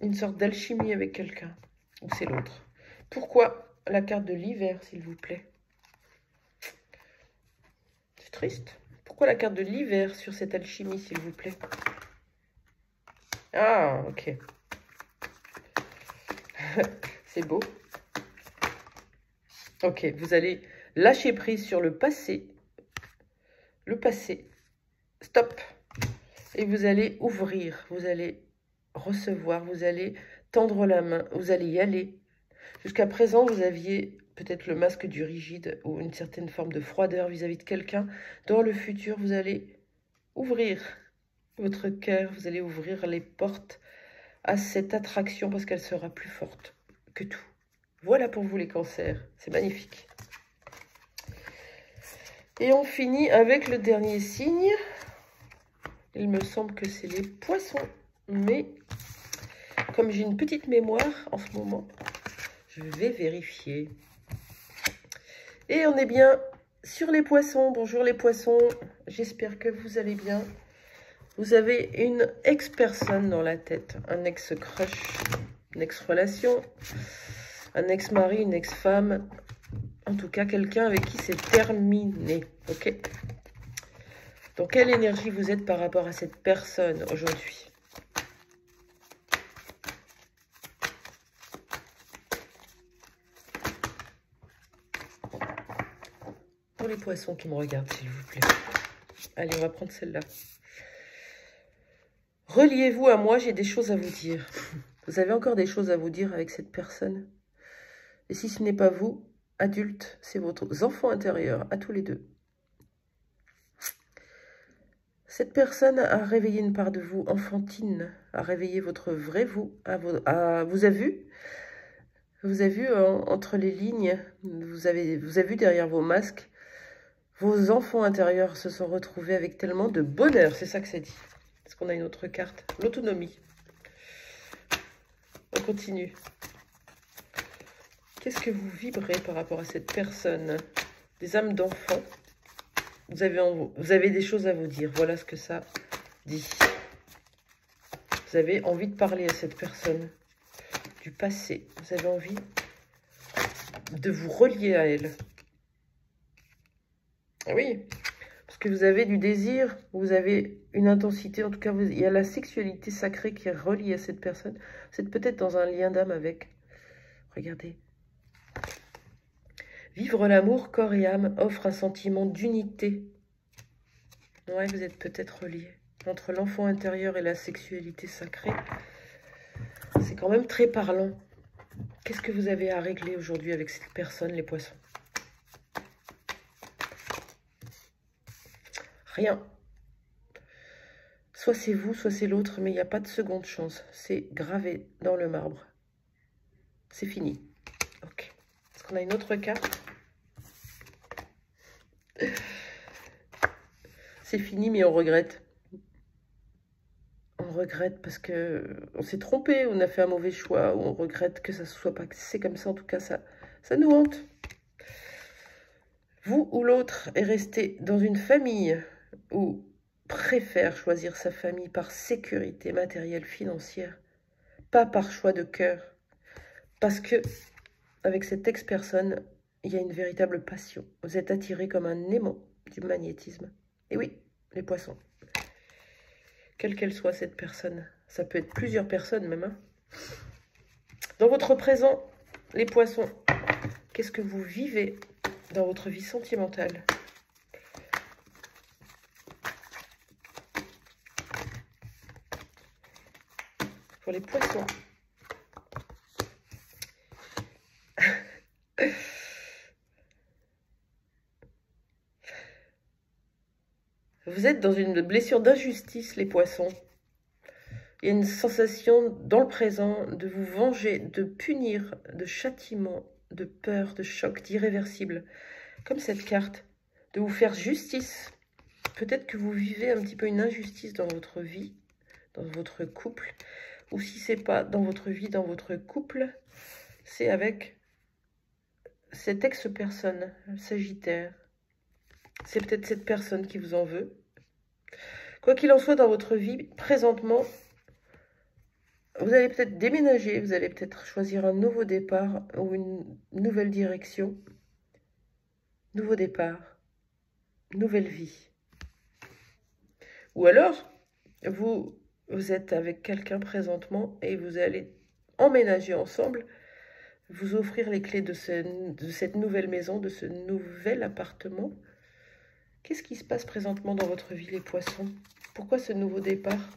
une sorte d'alchimie avec quelqu'un. Ou c'est l'autre. Pourquoi? la carte de l'hiver, s'il vous plaît. C'est triste. Pourquoi la carte de l'hiver sur cette alchimie, s'il vous plaît? Ah, ok. C'est beau. Ok, vous allez lâcher prise sur le passé. Le passé. Stop. Et vous allez ouvrir, vous allez recevoir, vous allez tendre la main, vous allez y aller. Jusqu'à présent, vous aviez peut-être le masque du rigide ou une certaine forme de froideur vis-à-vis de quelqu'un. Dans le futur, vous allez ouvrir votre cœur, vous allez ouvrir les portes à cette attraction parce qu'elle sera plus forte que tout. Voilà pour vous les cancers, c'est magnifique. Et on finit avec le dernier signe. Il me semble que c'est les poissons, mais comme j'ai une petite mémoire en ce moment, je vais vérifier. Et on est bien sur les poissons. Bonjour les poissons, j'espère que vous allez bien. Vous avez une ex-personne dans la tête, un ex-crush, une ex-relation, un ex-mari, une ex-femme, en tout cas quelqu'un avec qui c'est terminé, ok? Dans quelle énergie vous êtes par rapport à cette personne aujourd'hui? Pour les poissons qui me regardent, s'il vous plaît. Allez, on va prendre celle-là. Reliez-vous à moi, j'ai des choses à vous dire. Vous avez encore des choses à vous dire avec cette personne. Et si ce n'est pas vous, adulte, c'est votre enfant intérieur, à tous les deux. Cette personne a réveillé une part de vous enfantine, a réveillé votre vrai vous, vous a vu. Vous avez vu entre les lignes, vous avez vu derrière vos masques, vos enfants intérieurs se sont retrouvés avec tellement de bonheur, c'est ça que c'est dit. Est-ce qu'on a une autre carte? L'autonomie. On continue. Qu'est-ce que vous vibrez par rapport à cette personne? Des âmes d'enfants. Vous avez des choses à vous dire. Voilà ce que ça dit. Vous avez envie de parler à cette personne du passé. Vous avez envie de vous relier à elle. Oui, parce que vous avez du désir, vous avez une intensité, en tout cas, il y a la sexualité sacrée qui est reliée à cette personne. Vous êtes peut-être dans un lien d'âme avec. Regardez. Vivre l'amour, corps et âme, offre un sentiment d'unité. Ouais, vous êtes peut-être reliés. Entre l'enfant intérieur et la sexualité sacrée, c'est quand même très parlant. Qu'est-ce que vous avez à régler aujourd'hui avec cette personne, les poissons? Rien. Soit c'est vous, soit c'est l'autre, mais il n'y a pas de seconde chance. C'est gravé dans le marbre. C'est fini. Ok. Est-ce qu'on a une autre carte? C'est fini, mais on regrette. On regrette parce que on s'est trompé, on a fait un mauvais choix, ou on regrette que ça ne soit pas c'est comme ça. En tout cas, ça nous hante. Vous ou l'autre est resté dans une famille ou préfère choisir sa famille par sécurité matérielle, financière, pas par choix de cœur. Parce que, avec cette ex-personne, il y a une véritable passion. Vous êtes attiré comme un aimant du magnétisme. Et oui, les poissons. Quelle qu'elle soit cette personne. Ça peut être plusieurs personnes même. Hein. Dans votre présent, les poissons, qu'est-ce que vous vivez dans votre vie sentimentale? Pour les poissons. Vous êtes dans une blessure d'injustice, les poissons. Il y a une sensation dans le présent de vous venger, de punir, de châtiment, de peur, de choc, d'irréversible. Comme cette carte, de vous faire justice. Peut-être que vous vivez un petit peu une injustice dans votre vie, dans votre couple. Ou si ce n'est pas dans votre vie, dans votre couple, c'est avec cette ex-personne, Sagittaire. C'est peut-être cette personne qui vous en veut. Quoi qu'il en soit dans votre vie, présentement, Vous allez peut-être déménager, vous allez peut-être choisir un nouveau départ ou une nouvelle direction. Nouveau départ, nouvelle vie. Ou alors, vous êtes avec quelqu'un présentement et vous allez emménager ensemble, vous offrir les clés de cette nouvelle maison, de ce nouvel appartement. Qu'est-ce qui se passe présentement dans votre vie, les poissons? Pourquoi ce nouveau départ?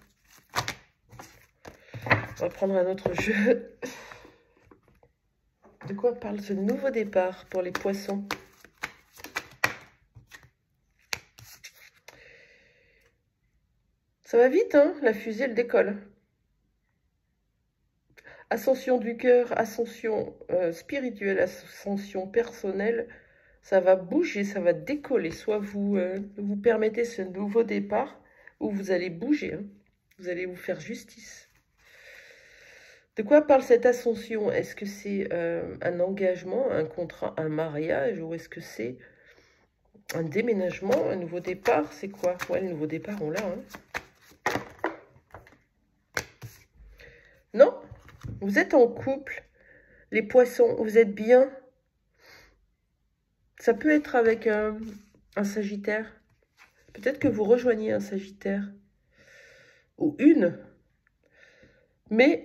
On va prendre un autre jeu. De quoi parle ce nouveau départ pour les poissons? Ça va vite, hein? La fusée, elle décolle. Ascension du cœur, ascension spirituelle, ascension personnelle. Ça va bouger, ça va décoller. Soit vous vous permettez ce nouveau départ, ou vous allez bouger. Hein. Vous allez vous faire justice. De quoi parle cette ascension? Est-ce que c'est un engagement, un contrat, un mariage, ou est-ce que c'est un déménagement, un nouveau départ? C'est quoi? Ouais, le nouveau départ, on l'a. Hein. Non, vous êtes en couple. Les poissons, vous êtes bien. Ça peut être avec un Sagittaire. Peut-être que vous rejoignez un Sagittaire. Ou une. Mais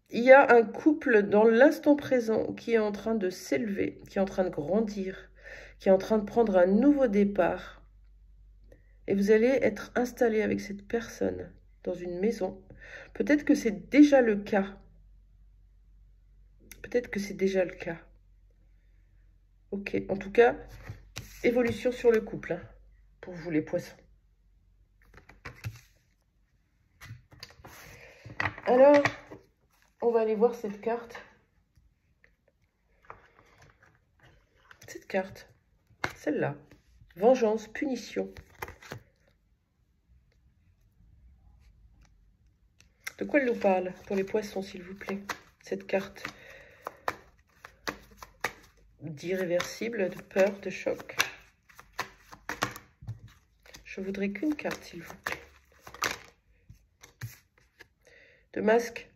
il y a un couple dans l'instant présent qui est en train de s'élever, qui est en train de grandir, qui est en train de prendre un nouveau départ. Et vous allez être installé avec cette personne dans une maison. Peut-être que c'est déjà le cas. Peut-être que c'est déjà le cas. Ok, en tout cas, évolution sur le couple, hein, pour vous les poissons. Alors, on va aller voir cette carte. Cette carte, celle-là. Vengeance, punition. De quoi elle nous parle pour les poissons, s'il vous plaît? Cette carte d'irréversible, de peur, de choc. Je voudrais qu'une carte, s'il vous plaît. De masque.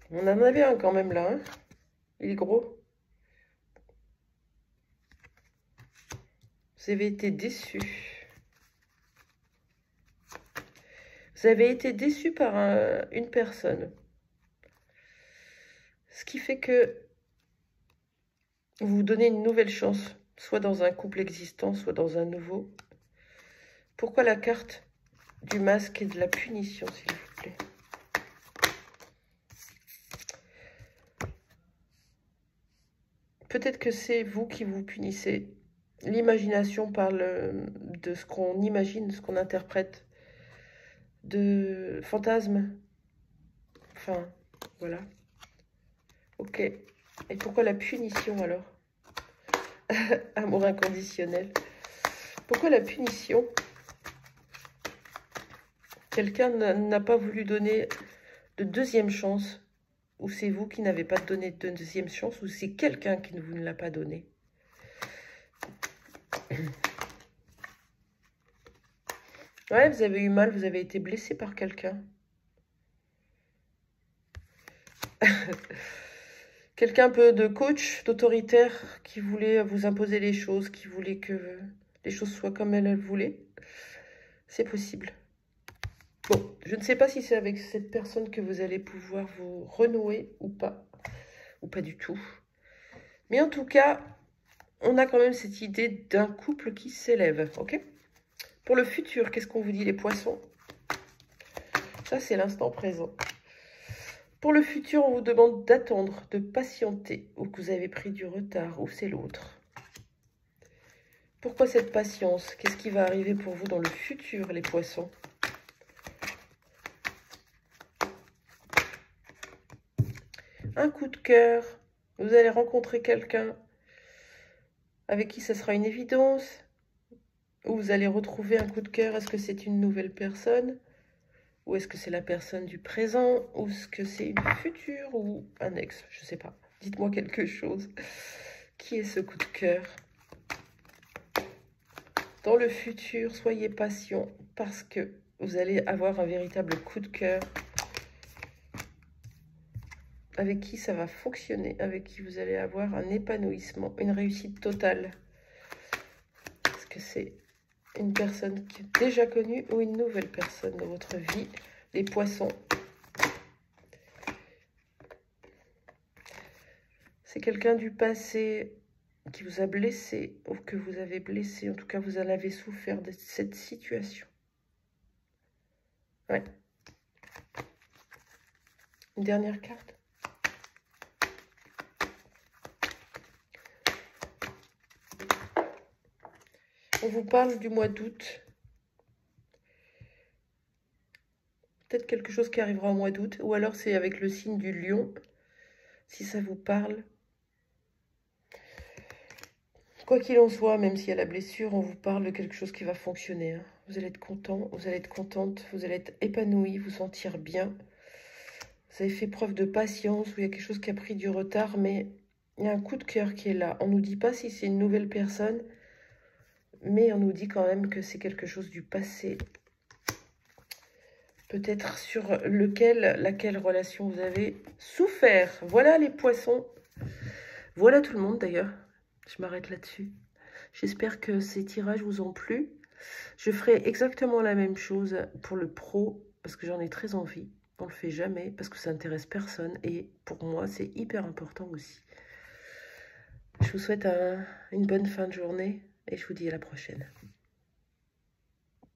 On en avait un quand même là. Hein, il est gros. Vous avez été déçu. Vous avez été déçu par une personne. Ce qui fait que vous vous donnez une nouvelle chance, soit dans un couple existant, soit dans un nouveau. Pourquoi la carte du masque et de la punition, s'il vous plaît? Peut-être que c'est vous qui vous punissez. L'imagination parle de ce qu'on imagine, ce qu'on interprète, de fantasmes. Enfin, voilà. Ok. Et pourquoi la punition alors? Amour inconditionnel. Pourquoi la punition? Quelqu'un n'a pas voulu donner de deuxième chance. Ou c'est vous qui n'avez pas donné de deuxième chance, ou c'est quelqu'un qui ne vous l'a pas donné. Ouais, vous avez eu mal, vous avez été blessé par quelqu'un. Quelqu'un un peu de coach, d'autoritaire, qui voulait vous imposer les choses, qui voulait que les choses soient comme elle voulait. C'est possible. Bon, je ne sais pas si c'est avec cette personne que vous allez pouvoir vous renouer ou pas du tout. Mais en tout cas, on a quand même cette idée d'un couple qui s'élève, ok? Pour le futur, qu'est-ce qu'on vous dit les poissons? Ça, c'est l'instant présent. Pour le futur, on vous demande d'attendre, de patienter, ou que vous avez pris du retard, ou c'est l'autre. Pourquoi cette patience? Qu'est-ce qui va arriver pour vous dans le futur, les poissons? Un coup de cœur. Vous allez rencontrer quelqu'un avec qui ça sera une évidence. Ou vous allez retrouver un coup de cœur. Est-ce que c'est une nouvelle personne? Ou est-ce que c'est la personne du présent? Ou est-ce que c'est une future ou un ex? Je ne sais pas. Dites-moi quelque chose. Qui est ce coup de cœur? Dans le futur, soyez patient. parce que vous allez avoir un véritable coup de cœur. Avec qui ça va fonctionner, avec qui vous allez avoir un épanouissement, une réussite totale. Est-ce que c'est une personne qui est déjà connue ou une nouvelle personne dans votre vie? Les poissons. C'est quelqu'un du passé qui vous a blessé ou que vous avez blessé. En tout cas, vous en avez souffert de cette situation. Ouais. Une dernière carte. On vous parle du mois d'août. Peut-être quelque chose qui arrivera au mois d'août. Ou alors c'est avec le signe du lion. Si ça vous parle. Quoi qu'il en soit, même s'il y a la blessure, on vous parle de quelque chose qui va fonctionner. Hein. Vous allez être content, vous allez être contente, vous allez être épanoui, vous sentir bien. Vous avez fait preuve de patience, ou il y a quelque chose qui a pris du retard, mais il y a un coup de cœur qui est là. On ne nous dit pas si c'est une nouvelle personne, mais on nous dit quand même que c'est quelque chose du passé. Peut-être sur laquelle relation vous avez souffert. Voilà les poissons. Voilà tout le monde d'ailleurs. Je m'arrête là-dessus. J'espère que ces tirages vous ont plu. Je ferai exactement la même chose pour le pro, parce que j'en ai très envie. On ne le fait jamais, parce que ça n'intéresse personne. Et pour moi, c'est hyper important aussi. Je vous souhaite une bonne fin de journée, et je vous dis à la prochaine.